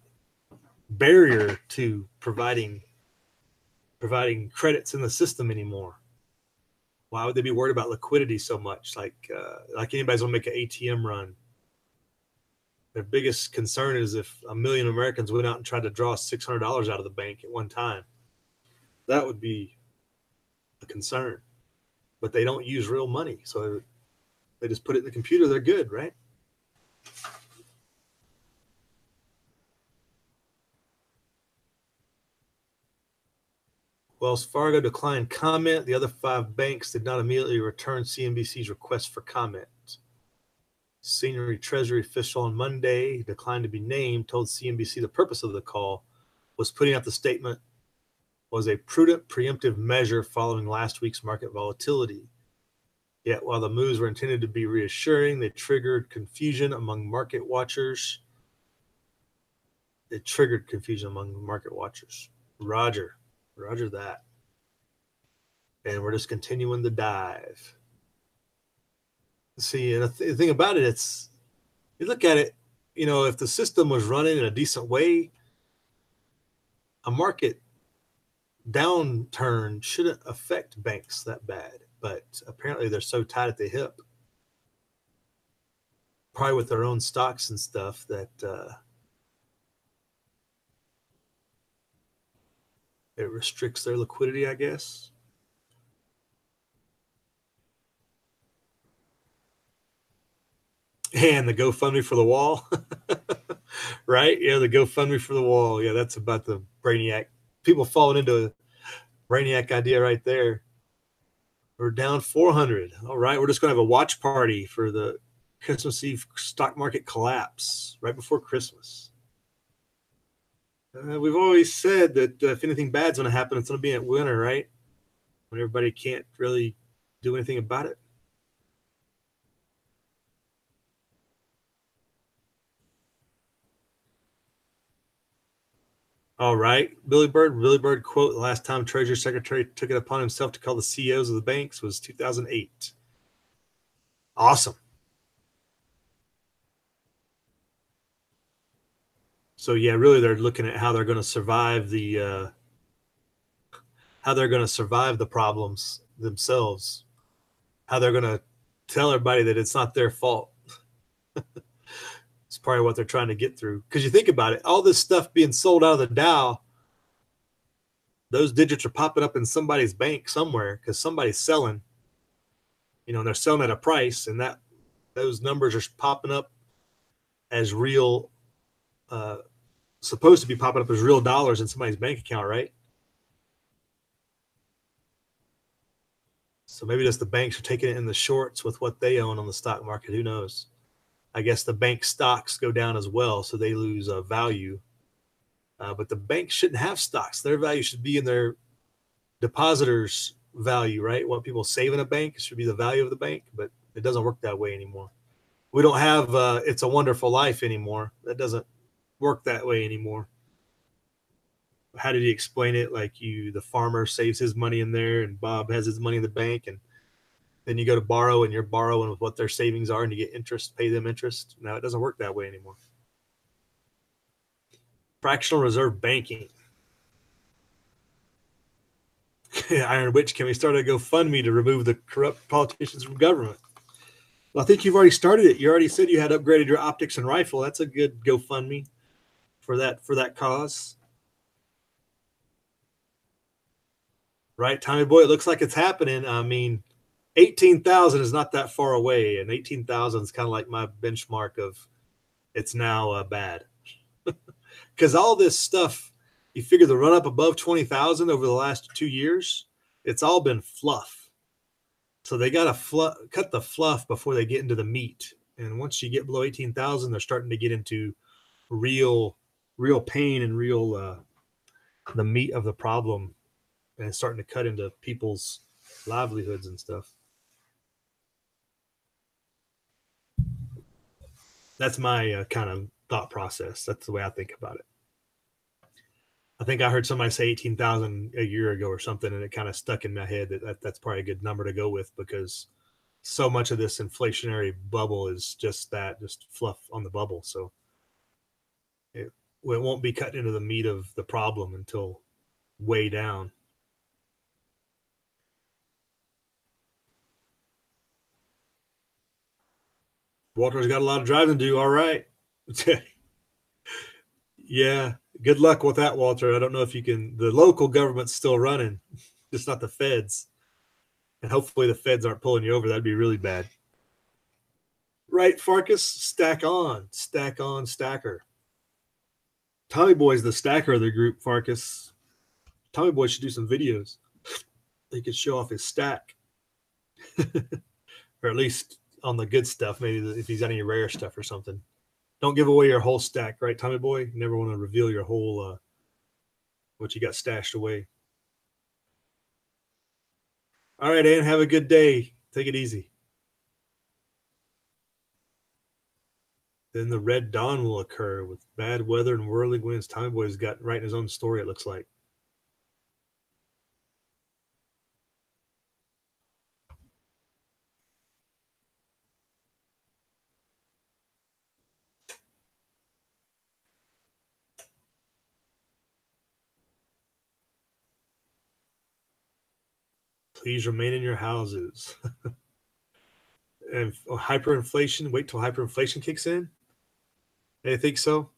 barrier to providing credits in the system anymore. Why would they be worried about liquidity so much? Like anybody's gonna make an ATM run. Their biggest concern is if 1 million Americans went out and tried to draw $600 out of the bank at one time. That would be a concern. But they don't use real money, so they just put it in the computer. They're good, right? Wells Fargo declined comment. The other 5 banks did not immediately return CNBC's request for comment. Senior Treasury official on Monday, declined to be named, told CNBC the purpose of the call was putting out the statement was a prudent preemptive measure following last week's market volatility. Yet while the moves were intended to be reassuring, they triggered confusion among market watchers. Roger that. And we're just continuing the dive. See, and the thing about it, you look at it, if the system was running in a decent way, a market downturn shouldn't affect banks that bad. But apparently they're so tight at the hip, probably with their own stocks and stuff, that it restricts their liquidity, I guess. And the GoFundMe for the wall, right? Yeah, the GoFundMe for the wall. Yeah, that's about the Brainiac. People falling into a Brainiac idea right there. We're down 400. All right, we're just going to have a watch party for the Christmas Eve stock market collapse right before Christmas. We've always said that if anything bad's going to happen, it's going to be at winter, right? When everybody can't really do anything about it. All right. Billy Bird quote, the last time Treasury Secretary took it upon himself to call the CEOs of the banks was 2008. Awesome. So yeah, really they're looking at how they're going to survive the problems themselves. How they're going to tell everybody that it's not their fault. It's probably what they're trying to get through. Because you think about it, all this stuff being sold out of the Dow, those digits are popping up in somebody's bank somewhere because somebody's selling. And they're selling at a price, and those numbers are popping up as real, supposed to be popping up as real dollars in somebody's bank account, right? So maybe just the banks are taking it in the shorts with what they own on the stock market. Who knows? I guess the bank stocks go down as well, so they lose value. But the banks shouldn't have stocks. Their value should be in their depositors' value, right? What people save in a bank should be the value of the bank, but it doesn't work that way anymore. We don't have It's a Wonderful Life anymore. That doesn't work that way anymore. how did he explain it? Like the farmer saves his money in there, and Bob has his money in the bank, and then you go to borrow, and you're borrowing with what their savings are, and you get interest, pay them interest. Now it doesn't work that way anymore. Fractional reserve banking. Iron Witch, can we start a GoFundMe to remove the corrupt politicians from government? Well, I think you've already started it. You already said you had upgraded your optics and rifle. That's a good GoFundMe for that cause. Right, Tommy Boy, it looks like it's happening. I mean, 18,000 is not that far away, and 18,000 is kind of like my benchmark of it's now bad. Because all this stuff, you figure the run up above 20,000 over the last 2 years, it's all been fluff. So they got to cut the fluff before they get into the meat. And once you get below 18,000, they're starting to get into real pain and real the meat of the problem, and it's starting to cut into people's livelihoods and stuff. That's my kind of thought process. That's the way I think about it. I think I heard somebody say 18,000 a year ago or something, and it kind of stuck in my head that's probably a good number to go with, because so much of this inflationary bubble is just fluff on the bubble. So it won't be cut into the meat of the problem until way down. Walter's got a lot of driving to do. All right. Yeah. Good luck with that, Walter. I don't know if you can. The local government's still running, just not the feds. And hopefully the feds aren't pulling you over. That'd be really bad. Right, Farkas? Stack on, stacker. Tommy Boy's the stacker of the group, Farkas. Tommy Boy should do some videos. He could show off his stack. Or at least on the good stuff, maybe if he's got any rare stuff or something. Don't give away your whole stack, right, Tommy Boy? You never want to reveal your whole what you got stashed away. All right, Ann, have a good day. Take it easy. Then the red dawn will occur with bad weather and whirling winds. Tommy Boy's got writing his own story, it looks like. Please remain in your houses. And hyperinflation, wait till hyperinflation kicks in? I think so.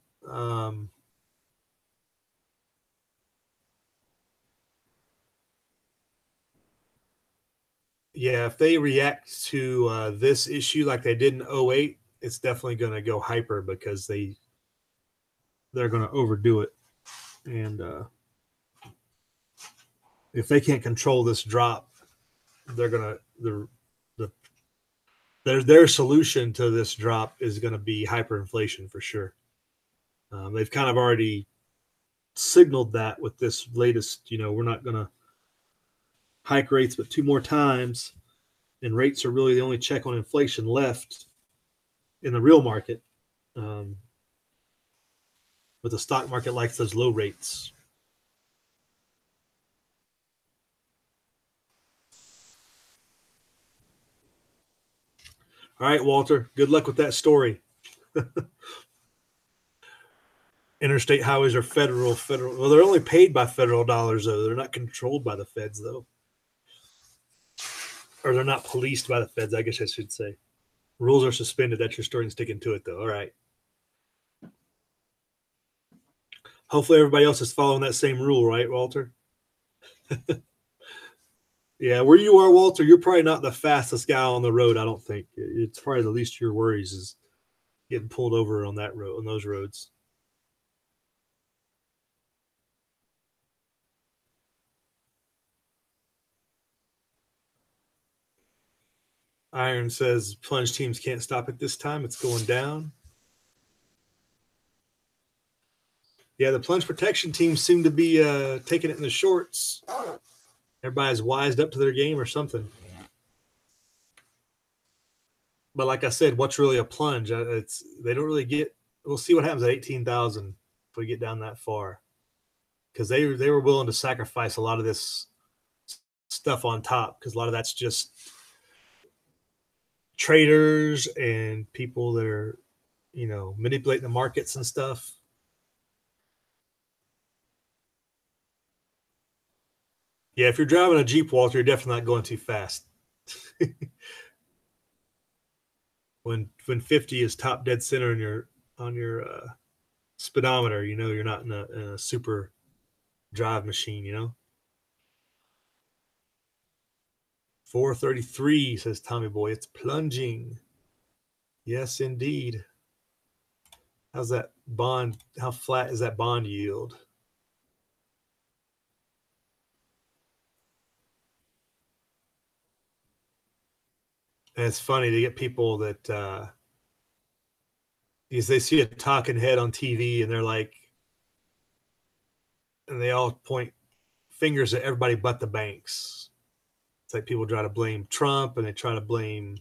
Yeah, if they react to this issue like they did in 2008, it's definitely going to go hyper, because they're going to overdo it. And if they can't control this drop, they're going to their solution to this drop is going to be hyperinflation for sure. They've kind of already signaled that with this latest, we're not going to hike rates but 2 more times, and rates are really the only check on inflation left in the real market. But the stock market likes those low rates. All right, Walter, good luck with that story. Interstate highways are federal. Well, they're only paid by federal dollars, though. They're not controlled by the feds, though. Or they're not policed by the feds, I guess I should say. Rules are suspended. That's your story, and sticking to it, though. All right. Hopefully everybody else is following that same rule, right, Walter? Yeah, where you are, Walter, you're probably not the fastest guy on the road, I don't think. It's probably the least of your worries is getting pulled over on that road, on those roads. Iron says plunge teams can't stop it this time. It's going down. Yeah, the plunge protection teams seem to be taking it in the shorts. Everybody's wised up to their game or something. But like I said, what's really a plunge? They don't really get. We'll see what happens at 18,000 if we get down that far. because they were willing to sacrifice a lot of this stuff on top, because a lot of that's just traders and people that are, you know, manipulating the markets and stuff. Yeah, if you're driving a Jeep, Walter, you're definitely not going too fast. when 50 is top dead center on your speedometer, you know you're not in a super drive machine, you know. 433, says Tommy Boy. It's plunging. Yes, indeed. How's that bond? How flat is that bond yield? And it's funny to get people that because they see a talking head on TV and they're like, and they all point fingers at everybody but the banks. It's like people try to blame Trump and they try to blame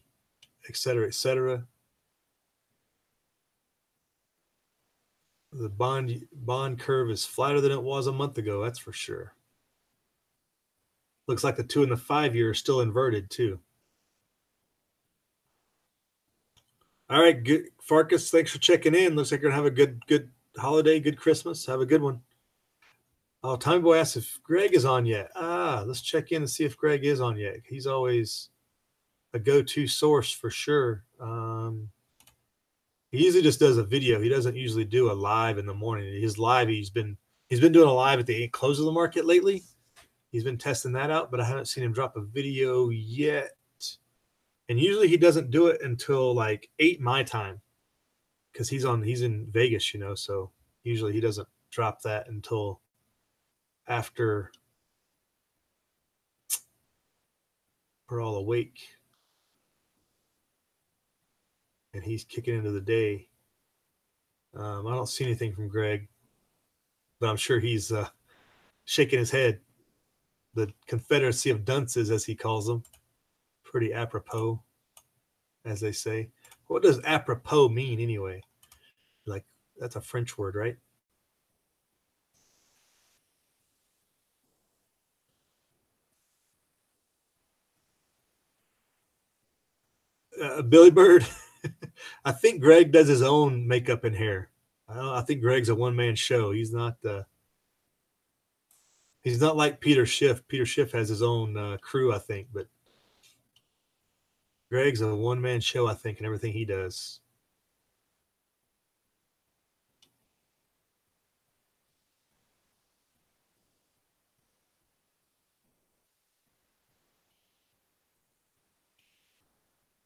et cetera, et cetera. The bond curve is flatter than it was a month ago. That's for sure. Looks like the 2 and the 5 year are still inverted too. All right, good Farkas. Thanks for checking in. Looks like you're gonna have a good holiday, good Christmas. Have a good one. Oh, Tommy Boy asks if Greg is on yet. Let's check in and see if Greg is on yet. He's always a go-to source for sure. He usually just does a video. He doesn't usually do a live in the morning. His live, he's been doing a live at the close of the market lately. He's been testing that out, but I haven't seen him drop a video yet. And usually he doesn't do it until like 8 my time, because he's in Vegas, you know. So usually he doesn't drop that until after we're all awake and he's kicking into the day. I don't see anything from Greg, but I'm sure he's shaking his head. The Confederacy of Dunces, as he calls them. Pretty apropos, as they say. What does apropos mean anyway? Like, that's a French word, right? Billy Bird. I think Greg does his own makeup and hair. I think Greg's a one-man show. He's not like Peter Schiff. Peter Schiff has his own crew, I think, but Greg's a one-man show, I think, in everything he does.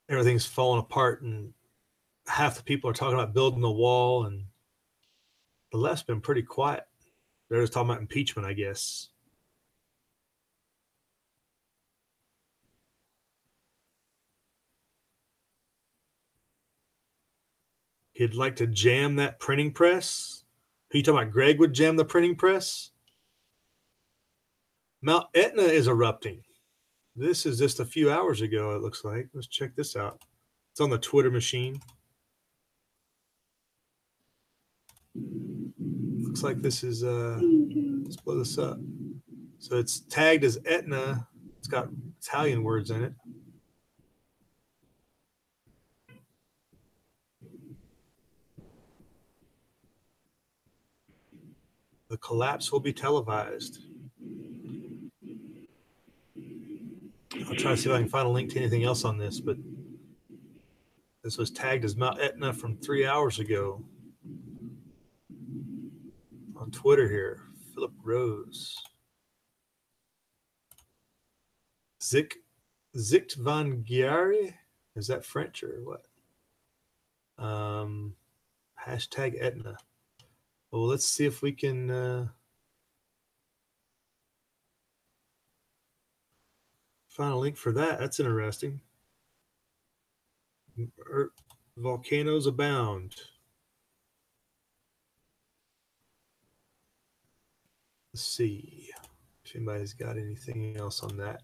Everything's falling apart, and half the people are talking about building the wall, and the left's been pretty quiet. They're just talking about impeachment, I guess. He'd like to jam that printing press. Are you talking about Greg would jam the printing press? Mount Etna is erupting. This is just a few hours ago, it looks like. Let's check this out. It's on the Twitter machine. Looks like this is, let's blow this up. So it's tagged as Etna. It's got Italian words in it. The collapse will be televised. I'll try to see if I can find a link to anything else on this, but this was tagged as Mount Etna from 3 hours ago on Twitter here. Philip Rose. Zicht van Giari? Is that French or what? Hashtag Etna. Well, let's see if we can find a link for that. That's interesting. Volcanoes abound. Let's see if anybody's got anything else on that.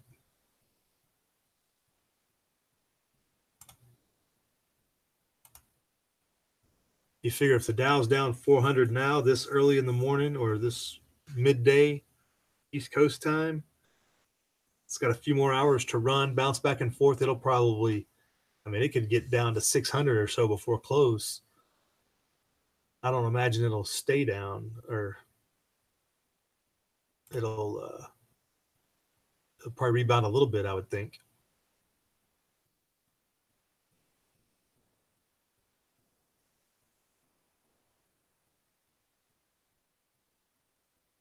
You figure if the Dow's down 400 now, this early in the morning, or this midday East Coast time. It's got a few more hours to run, bounce back and forth. It'll probably, I mean, it could get down to 600 or so before close. I don't imagine it'll stay down, or it'll probably rebound a little bit, I would think.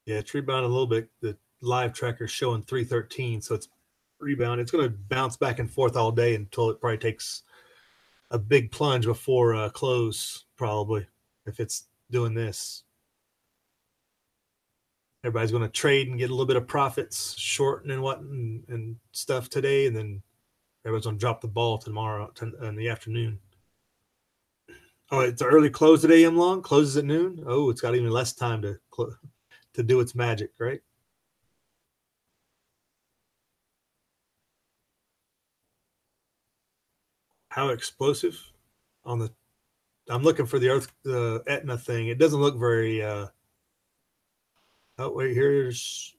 Yeah, it's rebounded a little bit. The live tracker is showing 313, so it's rebound. It's going to bounce back and forth all day until it probably takes a big plunge before close, probably, if it's doing this. Everybody's going to trade and get a little bit of profits, shorting and what and stuff today, and then everybody's going to drop the ball tomorrow in the afternoon. Oh, it's an early close at AM long. Closes at noon. Oh, it's got even less time to do its magic, right? How explosive on the? I'm looking for the Etna thing. It doesn't look very. Oh wait, here's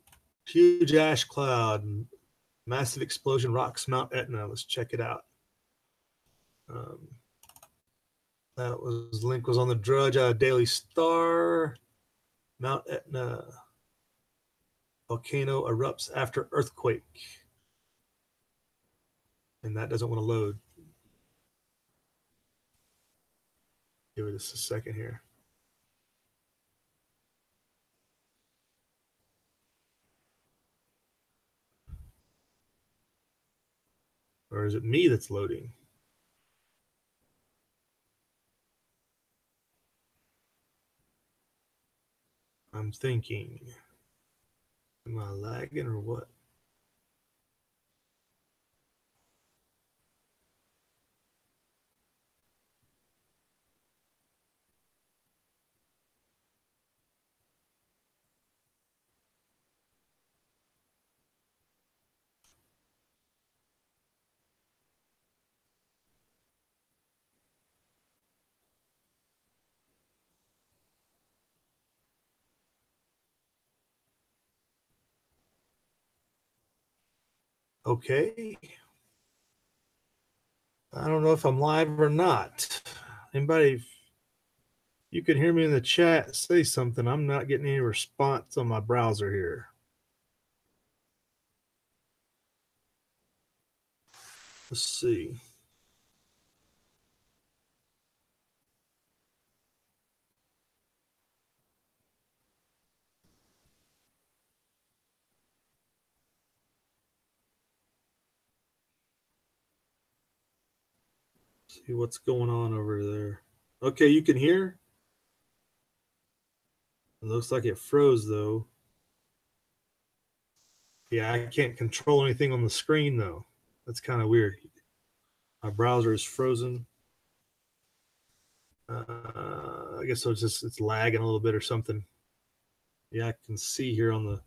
huge ash cloud, massive explosion, rocks Mount Etna. Let's check it out. That was link was on the Drudge Daily Star. Mount Etna volcano erupts after earthquake, and that doesn't want to load. Give it just a second here. Or is it me that's loading? I'm thinking, am I lagging or what? Okay. I don't know if I'm live or not. Anybody, you can hear me in the chat, say something. I'm not getting any response on my browser here. Let's see. See what's going on over there. Okay, you can hear? It looks like it froze though. Yeah, I can't control anything on the screen though. That's kind of weird. My browser is frozen. I guess so it's lagging a little bit or something. Yeah, I can see here on the.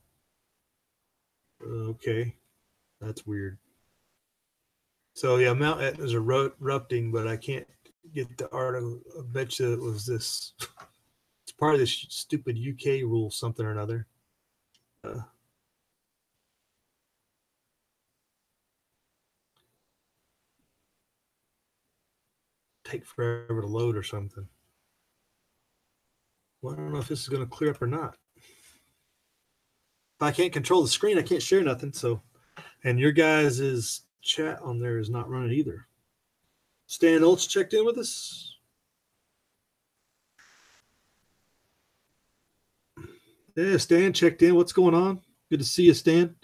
Okay, that's weird. So yeah, Mount Etna is erupting, but I can't get the article. I bet you it was this. It's part of this stupid UK rule, something or another. Take forever to load or something. Well, I don't know if this is going to clear up or not. If I can't control the screen, I can't share nothing. So, and your guys' chat on there is not running either. Stan Oltz checked in with us. Yeah, Stan checked in. What's going on? Good to see you, Stan.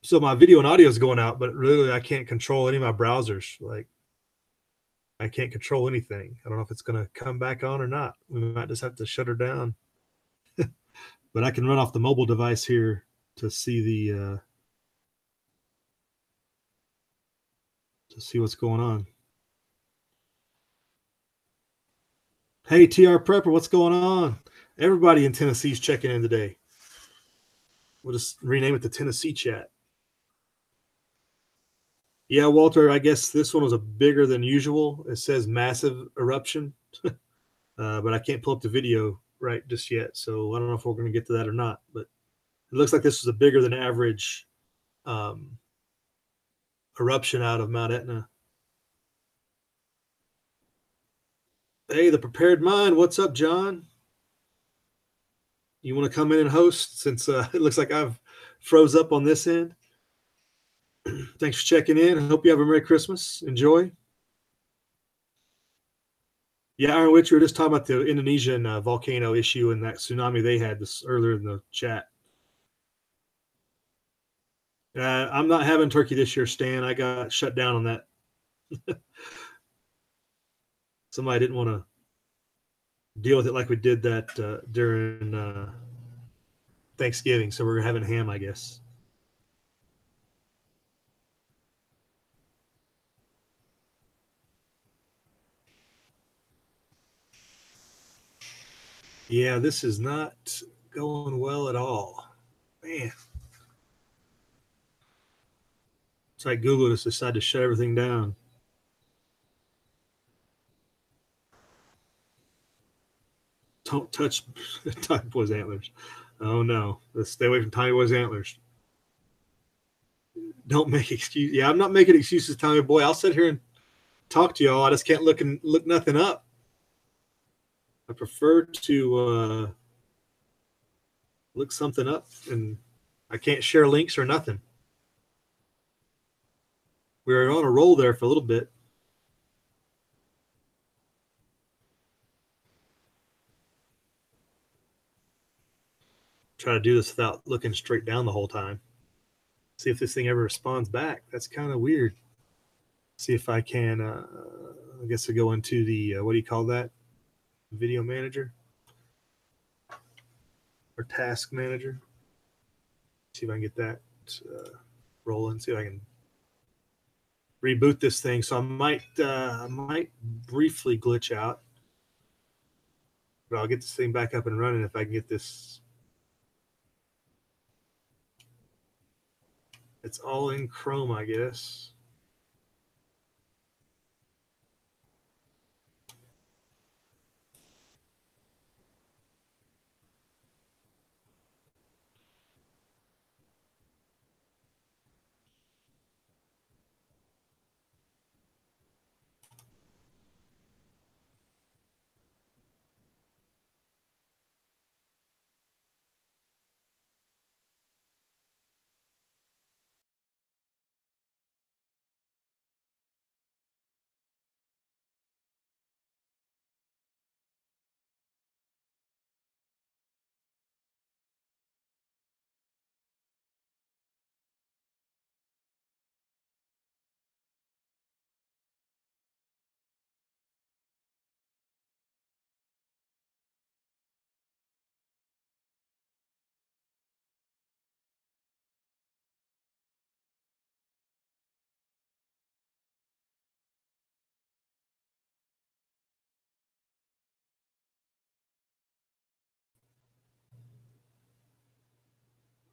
So my video and audio is going out, but really I can't control any of my browsers. Like I can't control anything. I don't know if it's going to come back on or not. We might just have to shut her down. But I can run off the mobile device here to see the to see what's going on. Hey, TR Prepper, what's going on? Everybody in Tennessee's checking in today. We'll just rename it the Tennessee Chat. Yeah, Walter, I guess this one was a bigger than usual. It says massive eruption, but I can't pull up the video right just yet. So I don't know if we're going to get to that or not, but it looks like this was a bigger than average eruption out of Mount Etna. Hey, the prepared mind. What's up, John? You want to come in and host since it looks like I've froze up on this end? Thanks for checking in. I hope you have a Merry Christmas. Enjoy. Yeah, Iron Witch, we were just talking about the Indonesian volcano issue and that tsunami they had this earlier in the chat. I'm not having turkey this year, Stan. I got shut down on that. Somebody didn't want to deal with it like we did that during Thanksgiving, so we're having ham, I guess. Yeah, this is not going well at all. Man. It's like Google just decided to shut everything down. Don't touch Tommy Boy's antlers. Oh no. Let's stay away from Tommy Boy's antlers. Don't make excuses. Yeah, I'm not making excuses, Tommy Boy. I'll sit here and talk to y'all. I just can't look nothing up. I prefer to look something up, and I can't share links or nothing. We were on a roll there for a little bit. Try to do this without looking straight down the whole time. See if this thing ever responds back. That's kind of weird. See if I can, I guess I go into the, what do you call that? Video manager or task manager. See if I can get that rolling. See if I can reboot this thing. So I might briefly glitch out, but I'll get this thing back up and running if I can get this. It's all in Chrome, I guess.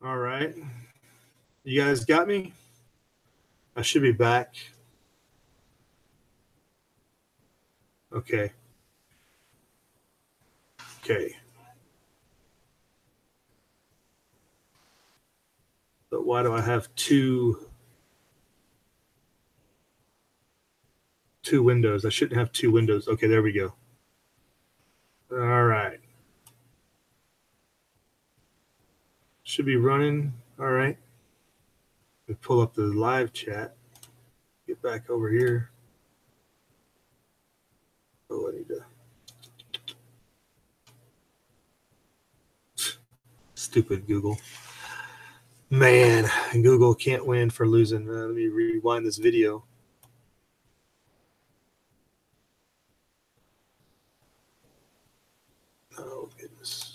All right. You guys got me? I should be back. Okay. Okay. But why do I have two windows? I shouldn't have two windows. Okay, there we go. All right. Should be running. All right. Let me pull up the live chat. Get back over here. Oh, I need to. Stupid Google. Man, Google can't win for losing. Let me rewind this video. Oh, goodness.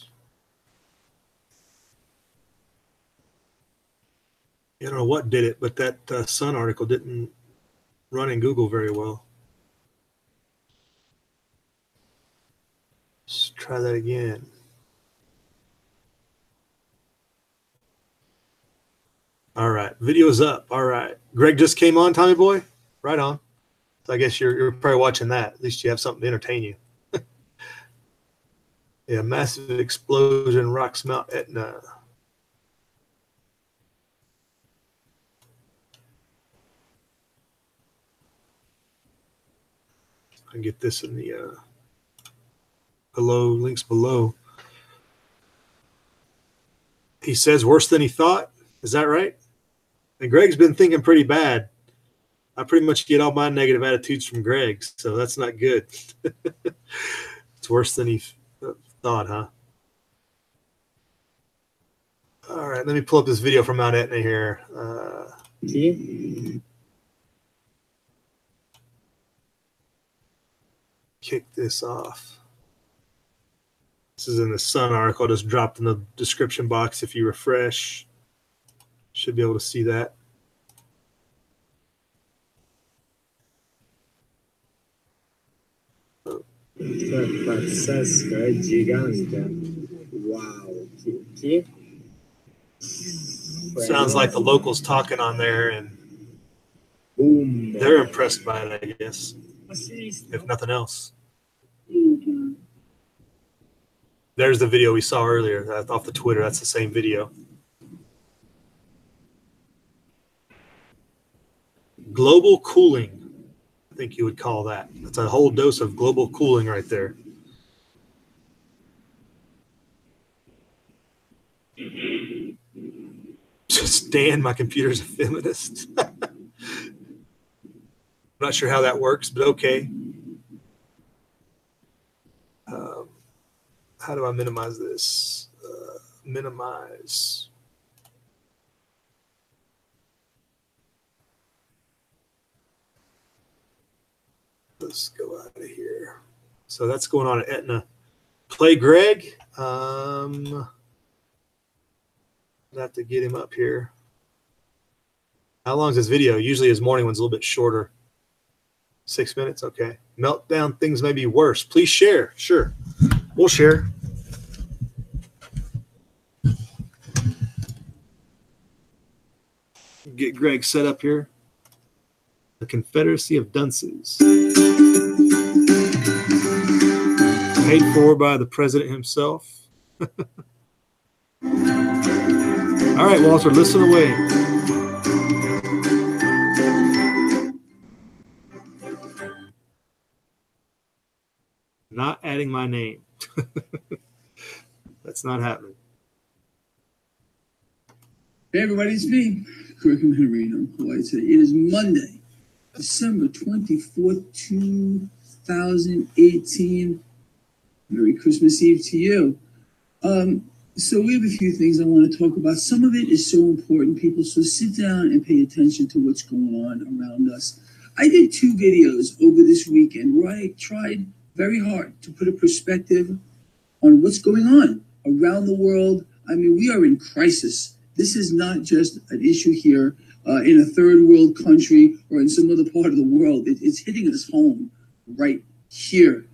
I don't know what did it, but that Sun article didn't run in Google very well. Let's try that again. All right, video's up. All right, Greg just came on, Tommy Boy. Right on. So I guess you're probably watching that. At least you have something to entertain you. Yeah, massive explosion rocks Mount Etna. I can get this in the links below. He says worse than he thought. Is that right? And Greg's been thinking pretty bad. I pretty much get all my negative attitudes from Greg, so that's not good. It's worse than he thought, huh? All right, let me pull up this video from Mount Etna here. Kick this off. This is in the Sun article. I just dropped in the description box. If you refresh, should be able to see that. Pazzesca, è gigante. Wow. Sounds like the locals talking on there, and Boom. they're impressed by it, I guess, if nothing else. There's the video we saw earlier off the Twitter. That's the same video. Global cooling, I think you would call that. That's a whole dose of global cooling right there. Stan, my computer's a feminist. I'm not sure how that works, but okay. How do I minimize this? Minimize. Let's go out of here. So that's going on at Etna. Play Greg. I have to get him up here. How long is this video? Usually his morning one's a little bit shorter. 6 minutes? Okay. Meltdown, things may be worse. Please share. Sure. We'll share. Get Greg set up here. The Confederacy of Dunces. Paid for by the president himself. All right, Walter, listen away. Not adding my name. That's not happening. Hey everybody, it's me, Greg Marino. It is Monday, December 24th, 2018. Merry Christmas Eve to you. So we have a few things I want to talk about. Some of it is so important, people, so sit down and pay attention to what's going on around us. I did 2 videos over this weekend where I tried very hard to put a perspective on what's going on around the world. I mean, we are in crisis. This is not just an issue here in a third world country or in some other part of the world. It's hitting us home right here.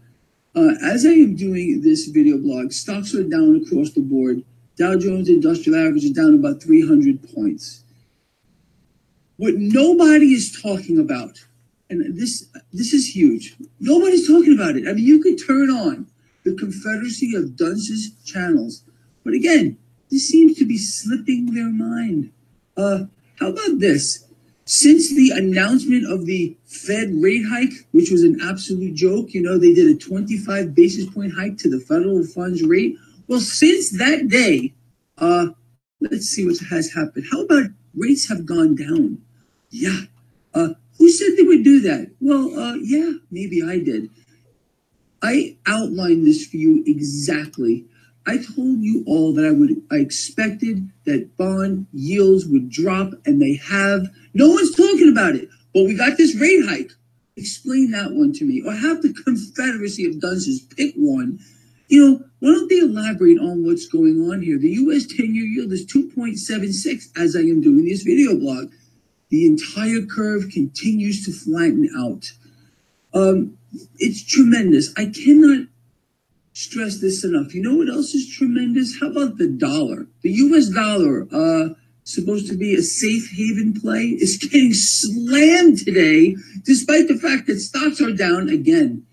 As I am doing this video blog, stocks are down across the board. Dow Jones Industrial Average is down about 300 points. What nobody is talking about, and this is huge, nobody's talking about it. I mean, you could turn on the Confederacy of Dunces channels, but again, this seems to be slipping their mind. How about this? Since the announcement of the Fed rate hike, which was an absolute joke, you know, they did a 25 basis point hike to the federal funds rate. Well, since that day, let's see what has happened. How about rates have gone down? Yeah. Who said they would do that? Well, yeah, maybe I did. I outlined this for you exactly. I told you all that I expected that bond yields would drop, and they have. No one's talking about it, but we got this rate hike. Explain that one to me, or have the Confederacy of Dunces pick one. You know, why don't they elaborate on what's going on here? The U.S. 10-year yield is 2.76 as I am doing this video blog. The entire curve continues to flatten out. It's tremendous. I cannot stress this enough. You know what else is tremendous? How about the dollar? The U.S. dollar, supposed to be a safe haven play, is getting slammed today, despite the fact that stocks are down again.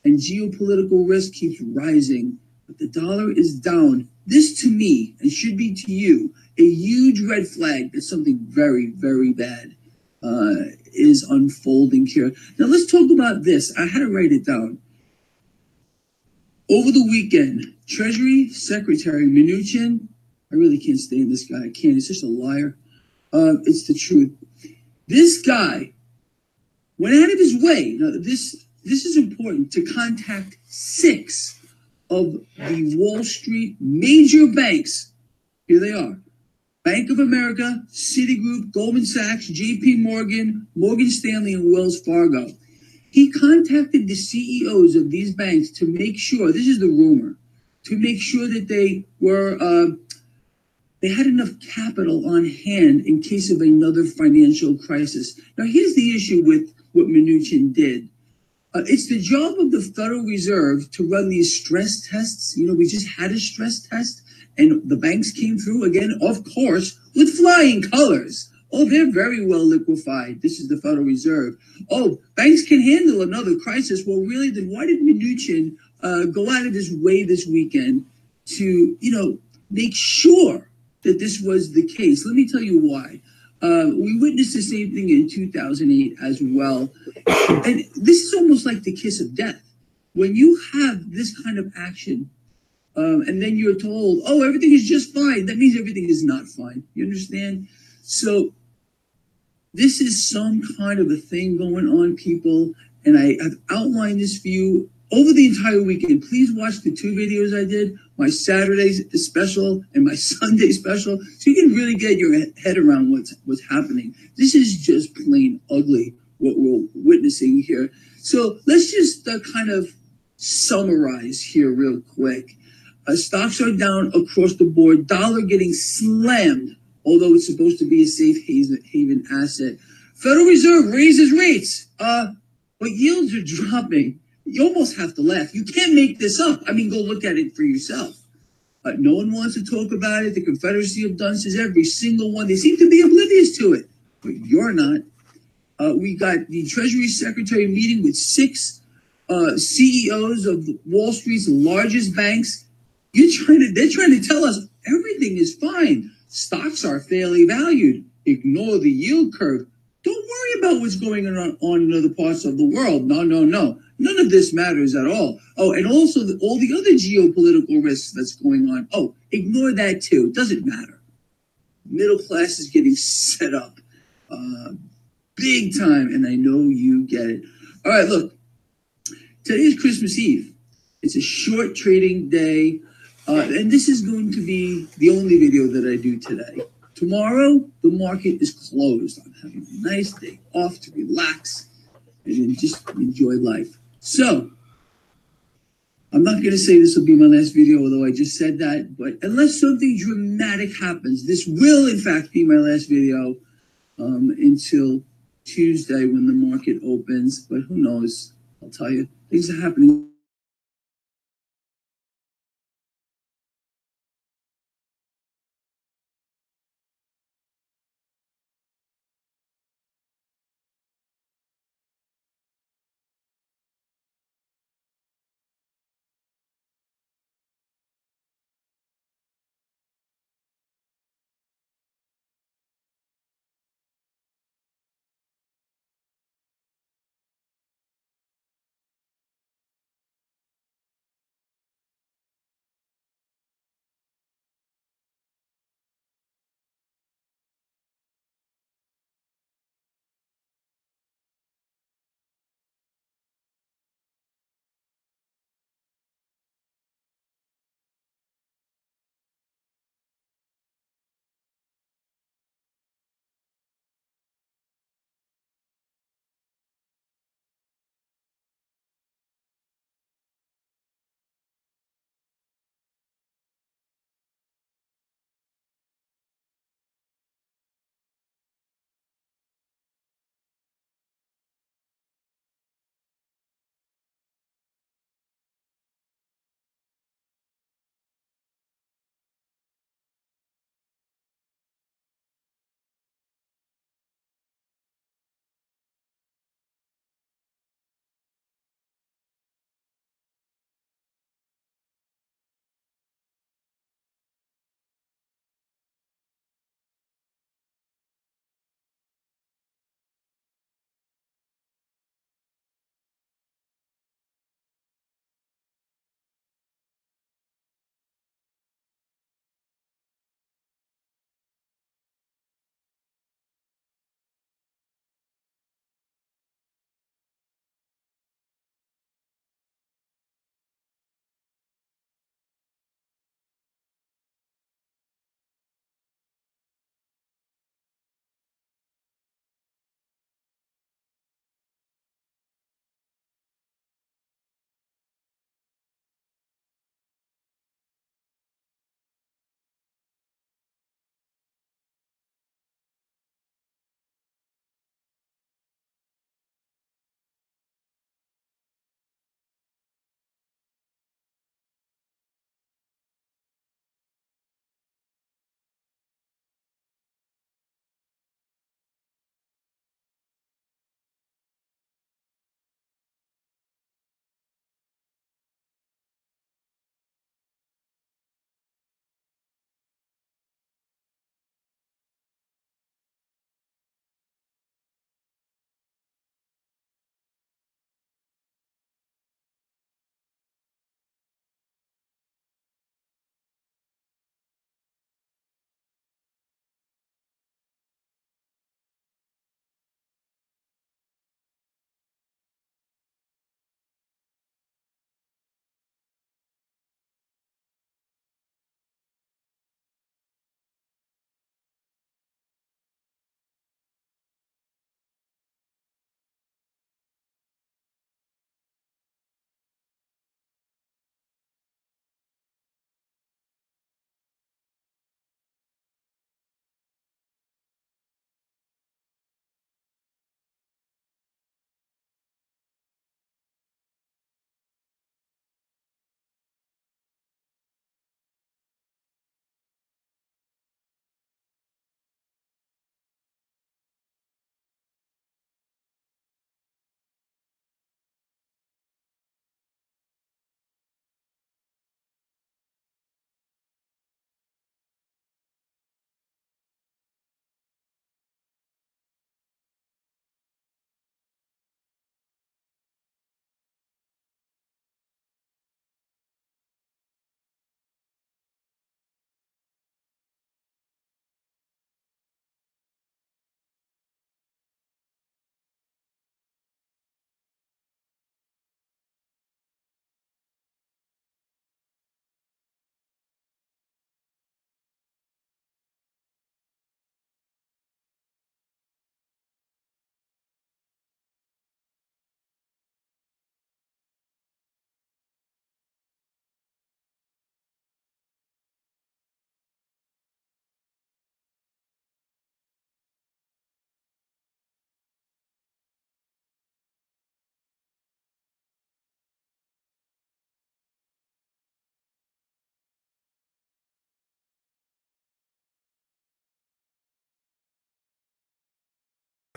And geopolitical risk keeps rising. but the dollar is down. This to me, and should be to you, a huge red flag that something very, very bad is unfolding here. Now let's talk about this. I had to write it down. Over the weekend, Treasury Secretary Mnuchin, I really can't stand this guy. I can't. He's such a liar. It's the truth. This guy went out of his way. Now, this is important, to contact 6 of the Wall Street major banks. Here they are: Bank of America, Citigroup, Goldman Sachs, J.P. Morgan, Morgan Stanley, and Wells Fargo. He contacted the CEOs of these banks to make sure, this is the rumor, to make sure that they were, they had enough capital on hand in case of another financial crisis. Now, here's the issue with what Mnuchin did. It's the job of the Federal Reserve to run these stress tests. You know, we just had a stress test, and the banks came through again, of course, with flying colors. Oh, they're very well liquefied. This is the Federal Reserve. Oh, banks can handle another crisis. Well, really, then why did Mnuchin go out of his way this weekend to, make sure that this was the case? Let me tell you why. We witnessed the same thing in 2008 as well. And this is almost like the kiss of death. When you have this kind of action, and then you're told, oh, everything is just fine, that means everything is not fine. You understand? So this is some kind of a thing going on, people. And I have outlined this for you over the entire weekend. Please watch the 2 videos I did, my Saturday special and my Sunday special, so you can really get your head around what's happening. This is just plain ugly, what we're witnessing here. So let's just kind of summarize here real quick. Stocks are down across the board. Dollar getting slammed, although it's supposed to be a safe haven asset. Federal Reserve raises rates, but yields are dropping. You almost have to laugh. You can't make this up. I mean, go look at it for yourself. No one wants to talk about it. The Confederacy of Dunces, every single one, they seem to be oblivious to it, but you're not. We got the Treasury Secretary meeting with 6 CEOs of Wall Street's largest banks. They're trying to tell us everything is fine. Stocks are fairly valued. Ignore the yield curve. Don't worry about what's going on in other parts of the world. No. None of this matters at all. Oh, and also all the other geopolitical risks that's going on. Oh, ignore that too. It doesn't matter. Middle class is getting set up big time, and I know you get it. All right, look. Today is Christmas Eve. It's a short trading day, and this is going to be the only video that I do today. Tomorrow, the market is closed. I'm having a nice day off to relax and then just enjoy life. So, I'm not going to say this will be my last video, although I just said that, but unless something dramatic happens, this will in fact be my last video until Tuesday when the market opens, but who knows? I'll tell you, things are happening.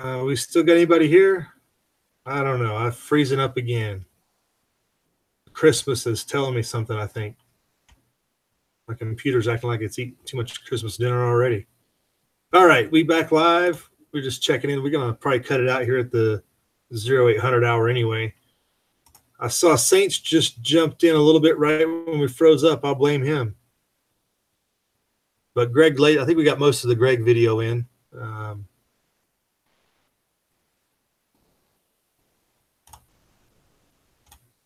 We still got anybody here? I don't know. I'm freezing up again. Christmas is telling me something, I think. My computer's acting like it's eating too much Christmas dinner already. All right, we back live. We're just checking in. We're going to probably cut it out here at the 0800 hour anyway. I saw Saints just jumped in a little bit right when we froze up. I'll blame him. But Greg, I think we got most of the Greg video in.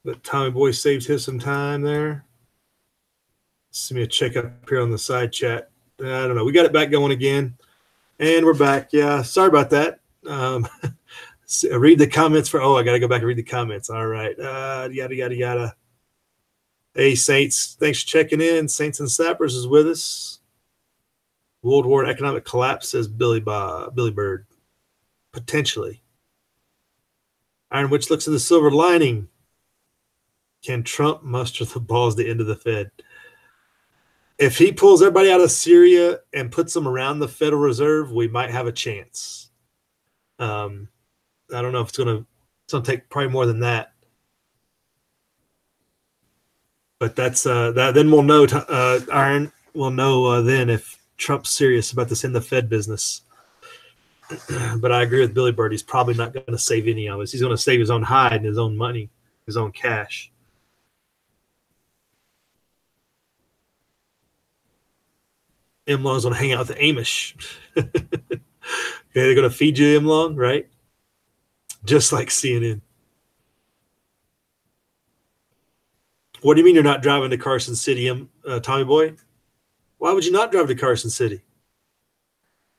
But Tommy Boy saves his some time there. Send me a check up here on the side chat. I don't know. We got it back going again. And we're back. Yeah, sorry about that. Read the comments for. Oh, I got to go back and read the comments. All right. Yada, yada, yada. Hey, Saints. Thanks for checking in. Saints and Sappers is with us. World War economic collapse, says Billy Bird. Potentially. Iron Witch looks at the silver lining. Can Trump muster the balls to end of the Fed? If he pulls everybody out of Syria and puts them around the Federal Reserve, we might have a chance. I don't know if it's going to take probably more than that. But that's that. Then we'll know. Iron will know then if Trump's serious about this in the Fed business. But I agree with Billy Bird. He's probably not going to save any of us. He's going to save his own hide and his own money, his own cash. M-Long's going to hang out with the Amish. Okay, they're going to feed you M-Long, right? Just like CNN. What do you mean you're not driving to Carson City, Tommy Boy? Why would you not drive to Carson City?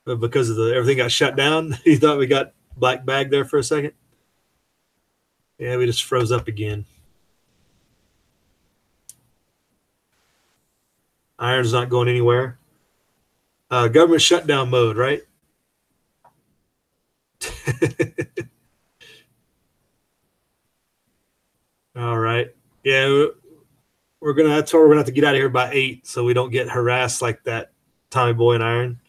Because of everything got shut down? You thought we got black bag there for a second? Yeah, we just froze up again. Iron's not going anywhere. Government shutdown mode, right? All right. Yeah, that's why we're gonna have to get out of here by 8 so we don't get harassed like that, Tommy Boy and Iron.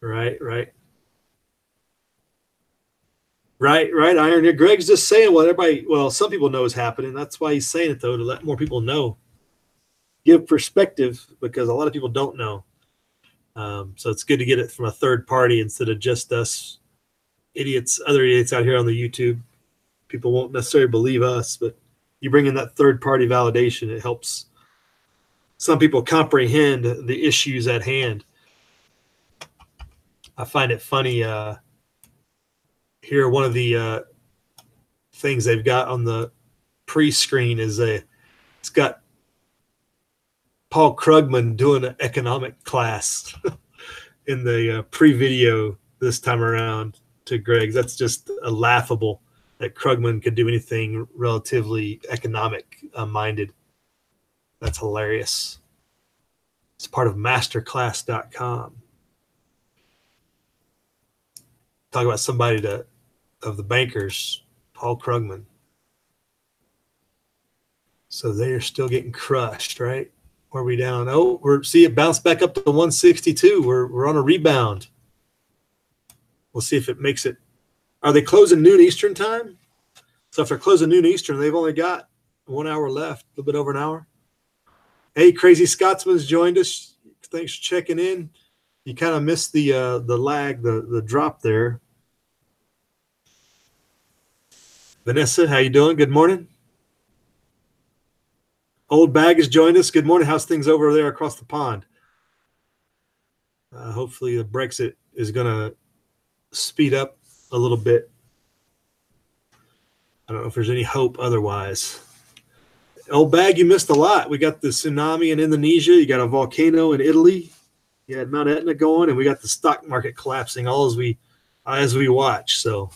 Right, Iron. Yeah, Greg's just saying what everybody, well, some people know is happening. That's why he's saying it, though, to let more people know. Give perspective, because a lot of people don't know. So it's good to get it from a third party instead of just us other idiots out here on the YouTube. People won't necessarily believe us, but you bring in that third party validation, it helps some people comprehend the issues at hand. I find it funny here, one of the things they've got on the pre-screen is it's got Paul Krugman doing an economic class in the pre-video this time around to Greg. That's just laughable that Krugman could do anything relatively economic minded. That's hilarious. It's part of masterclass.com. Talk about somebody of the bankers, Paul Krugman. So they are still getting crushed, right? Where are we down? Oh, see it bounce back up to 162. We're on a rebound. We'll see if it makes it. Are they closing noon Eastern time? So if they're closing noon Eastern, they've only got 1 hour left, a little bit over an hour. Hey, Crazy Scotsman's joined us. Thanks for checking in. You kind of missed the lag, the drop there. Vanessa, how you doing? Good morning. Old Bag has joined us. Good morning. How's things over there across the pond? Hopefully the Brexit is going to speed up a little bit. I don't know if there's any hope otherwise. Old Bag, you missed a lot. We got the tsunami in Indonesia. You got a volcano in Italy. You had Mount Etna going, and we got the stock market collapsing all as we watch. So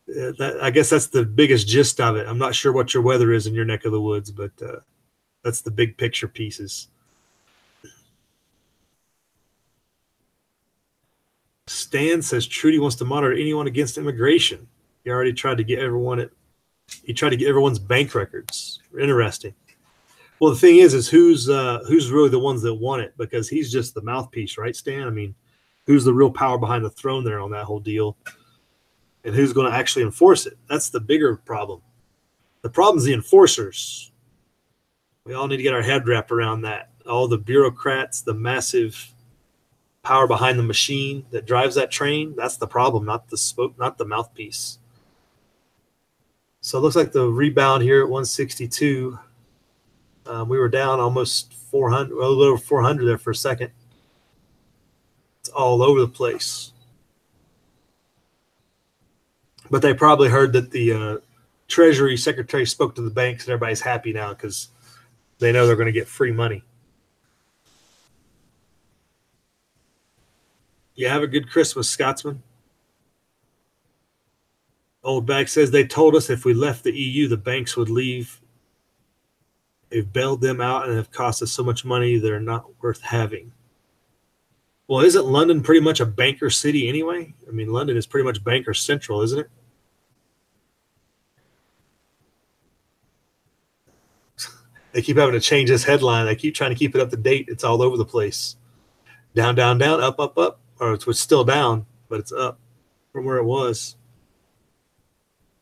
I guess that's the biggest gist of it. I'm not sure what your weather is in your neck of the woods, but that's the big picture pieces. Stan says Trudy wants to monitor anyone against immigration. He already tried to get everyone's bank records. Interesting. Well, the thing is who's really the ones that want it? Because he's just the mouthpiece, right, Stan? I mean, who's the real power behind the throne there on that whole deal? And who's going to actually enforce it? That's the bigger problem. The problem is the enforcers. We all need to get our head wrapped around that. All the bureaucrats, the massive power behind the machine that drives that train, that's the problem, not the mouthpiece. So it looks like the rebound here at 162. We were down almost 400, a little over 400 there for a second. It's all over the place. But they probably heard that the Treasury Secretary spoke to the banks and everybody's happy now because they know they're going to get free money. You have a good Christmas, Scotsman. Old Bag says they told us if we left the EU, the banks would leave. They've bailed them out and have cost us so much money they're not worth having. Well, isn't London pretty much a banker city anyway? I mean, London is pretty much banker central, isn't it? They keep having to change this headline. They keep trying to keep it up to date. It's all over the place. Down, down, down, up, up, up. Or it's still down, but it's up from where it was.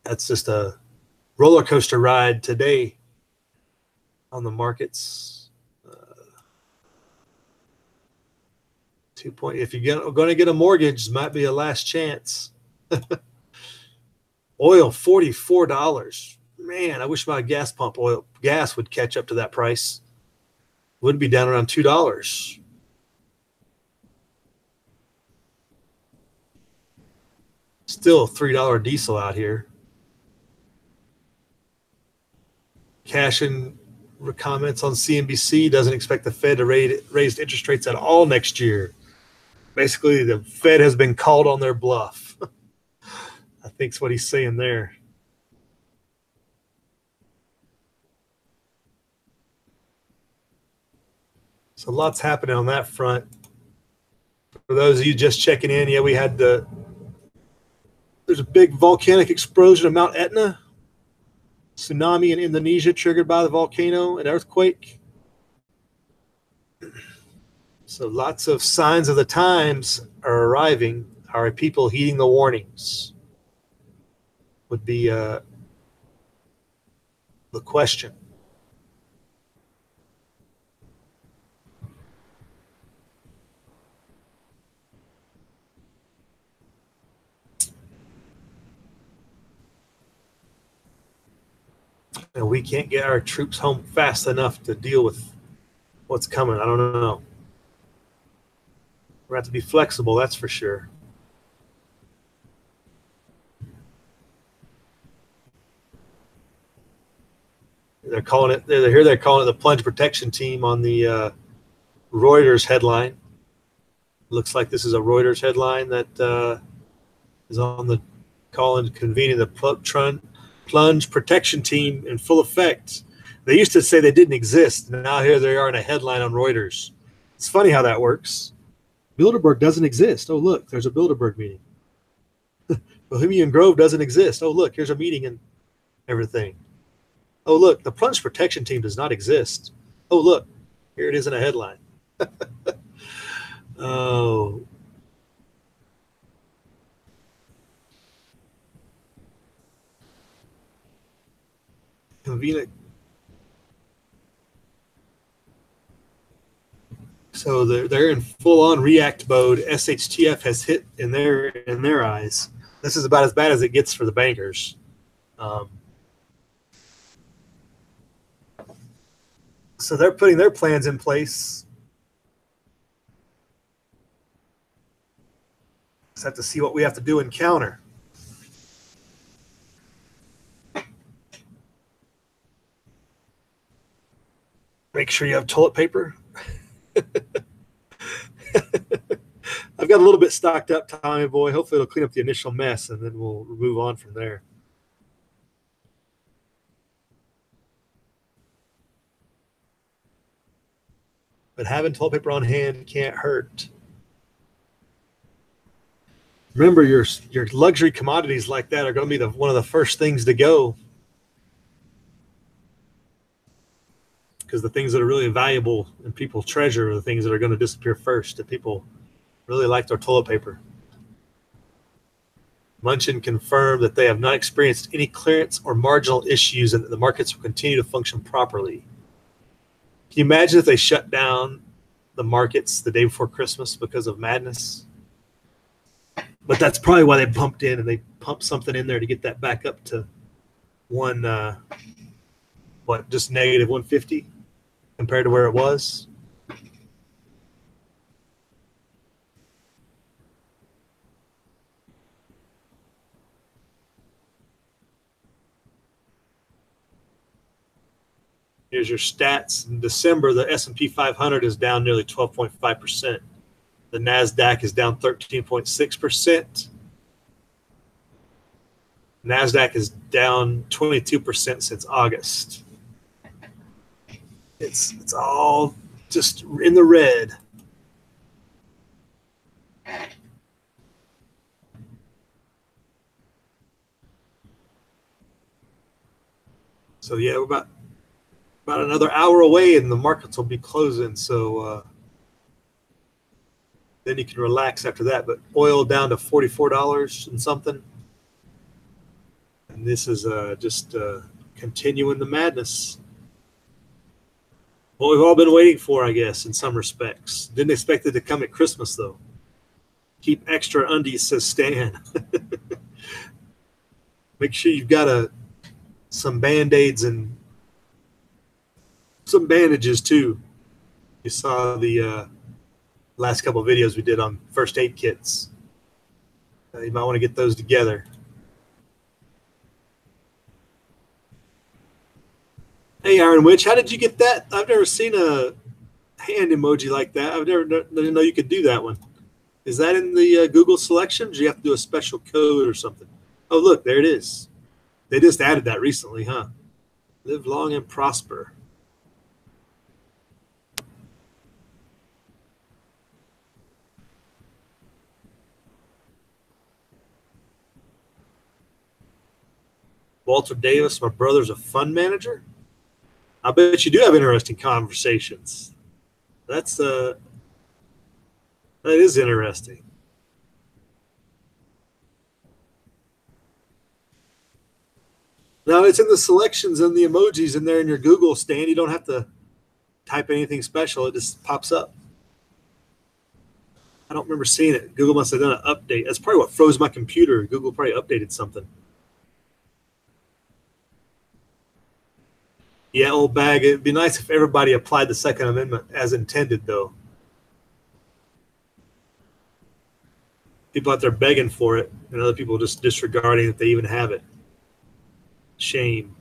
That's just a roller coaster ride today on the markets. 2 point. If you're going to get a mortgage, might be a last chance. Oil, $44. Man, I wish my gas would catch up to that price. Would be down around $2. Still $3 diesel out here. Cashin comments on CNBC doesn't expect the Fed to raise interest rates at all next year. Basically, the Fed has been called on their bluff. I think's what he's saying there. So lots happening on that front. For those of you just checking in, yeah, we had there's a big volcanic explosion of Mount Etna. Tsunami in Indonesia triggered by the volcano, an earthquake. So lots of signs of the times are arriving. Are people heeding the warnings? Would be the question. And we can't get our troops home fast enough to deal with what's coming. I don't know. We're going to have to be flexible, that's for sure. They're calling it the plunge protection team on the Reuters headline. Looks like this is a Reuters headline that is on the call and convening the plunge protection team in full effect. They used to say they didn't exist. Now here they are in a headline on Reuters. It's funny how that works. Bilderberg doesn't exist. Oh, look, there's a Bilderberg meeting. Bohemian Grove doesn't exist. Oh, look, here's a meeting and everything. Oh, look, the plunge protection team does not exist. Oh, look, here it is in a headline. Oh. Convenient. So they're in full-on react mode. SHTF has hit in their eyes. This is about as bad as it gets for the bankers. So they're putting their plans in place. Just have to see what we have to do in counter. Make sure you have toilet paper. I've got a little bit stocked up, Tommy boy. Hopefully it'll clean up the initial mess, and then we'll move on from there. But having toilet paper on hand can't hurt. Remember, your luxury commodities like that are going to be one of the first things to go, because the things that are really valuable and people treasure are the things that are going to disappear first. If people really liked our toilet paper. Munchin confirmed that they have not experienced any clearance or marginal issues and that the markets will continue to function properly. Can you imagine if they shut down the markets the day before Christmas because of madness? But that's probably why they pumped in, and they pumped something in there to get that back up to just negative 150 compared to where it was. Here's your stats. In December, the S&P 500 is down nearly 12.5%. The NASDAQ is down 13.6%. NASDAQ is down 22% since August. It's all just in the red. So yeah, we're about another hour away and the markets will be closing. So then you can relax after that. But oil down to $44 and something. And this is just continuing the madness. What we've all been waiting for, I guess, in some respects. Didn't expect it to come at Christmas, though. Keep extra undies, says Stan. Make sure you've got some Band-Aids and some bandages, too. You saw the last couple of videos we did on first aid kits. You might want to get those together. Hey, Iron Witch, how did you get that? I've never seen a hand emoji like that. Didn't know you could do that one. Is that in the Google selections? You have to do a special code or something. Oh, look, there it is. They just added that recently, huh? Live long and prosper. Walter Davis, my brother's a fund manager. I bet you do have interesting conversations. That is interesting. Now it's in the selections and the emojis in there in your Google, Stan. You don't have to type anything special. It just pops up. I don't remember seeing it. Google must have done an update. That's probably what froze my computer. Google probably updated something. Yeah, old bag. It'd be nice if everybody applied the Second Amendment as intended, though. People out there begging for it, and other people just disregarding that they even have it. Shame.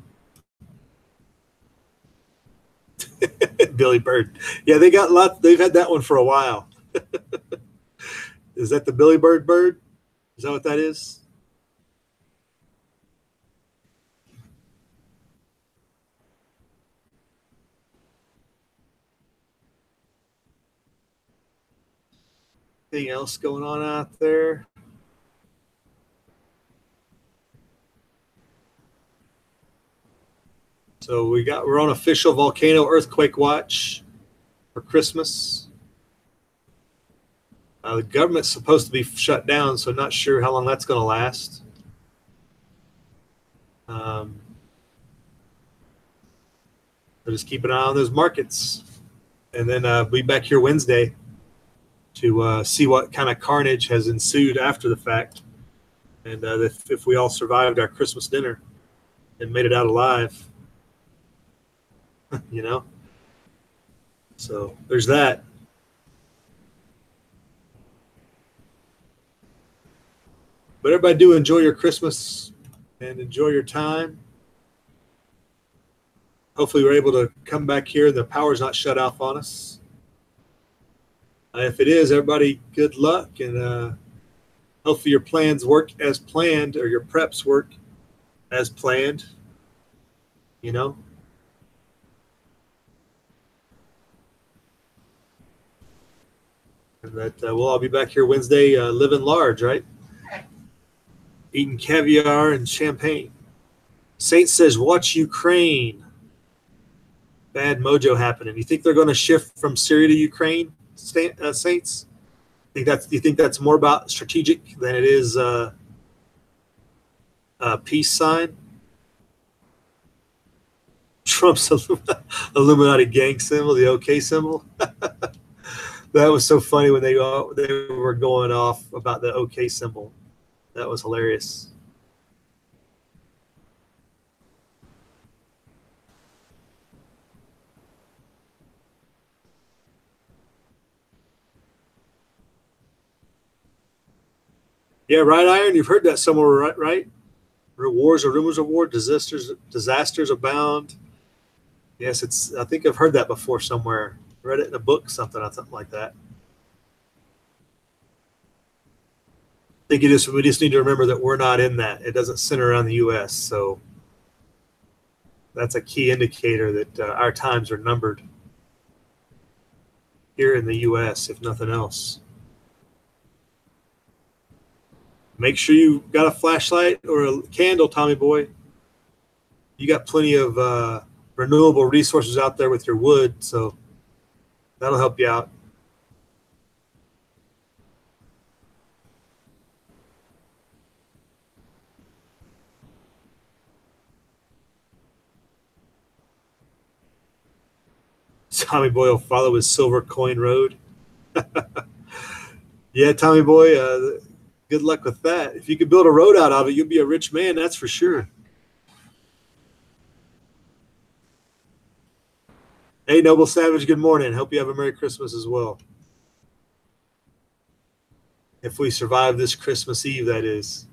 Billy Bird. Yeah, they got lots. They've had that one for a while. Is that the Billy Bird bird? Is that what that is? Anything else going on out there? So we're on official volcano earthquake watch for Christmas. The government's supposed to be shut down, so not sure how long that's going to last. So just keep an eye on those markets, and then be back here Wednesday to see what kind of carnage has ensued after the fact, and if we all survived our Christmas dinner and made it out alive. You know, so there's that. But everybody do enjoy your Christmas and enjoy your time. Hopefully we're able to come back here and the power's not shut off on us. If it is, everybody good luck, and hopefully your plans work as planned, or your preps work as planned, you know. And that we'll all be back here Wednesday living large, right? eating caviar and champagne. Saint says, watch Ukraine. Bad mojo happening. You think they're going to shift from Syria to Ukraine, Saints? Do you think that's more about strategic than it is a peace sign? Trump's Illuminati gang symbol, the OK symbol. That was so funny when they were going off about the OK symbol. That was hilarious. Yeah, right, Iron. You've heard that somewhere, right? Wars or rumors of war, disasters abound. Yes, I think I've heard that before somewhere. Read it in a book, something like that. I think we just need to remember that we're not in that. It doesn't center around the U.S., so that's a key indicator that our times are numbered here in the U.S., if nothing else. Make sure you got a flashlight or a candle, Tommy boy. You got plenty of renewable resources out there with your wood, so that'll help you out. Tommy boy will follow his silver coin road. Yeah, Tommy boy, good luck with that. If you could build a road out of it, you'll be a rich man, that's for sure. Hey, Noble Savage, good morning. Hope you have a Merry Christmas as well. If we survive this Christmas Eve, that is.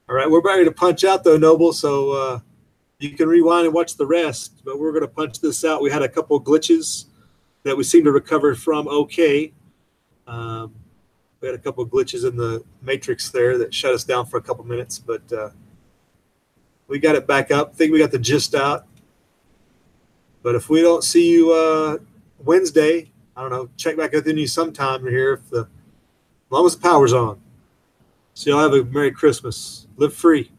All right, we're ready to punch out, though, Noble, so you can rewind and watch the rest, but we're going to punch this out. We had a couple glitches that we seem to recover from okay. We had a couple of glitches in the matrix there that shut us down for a couple minutes, but we got it back up. I think we got the gist out. But if we don't see you Wednesday, I don't know, check back with you sometime here as long as the power's on. So y'all have a Merry Christmas. Live free.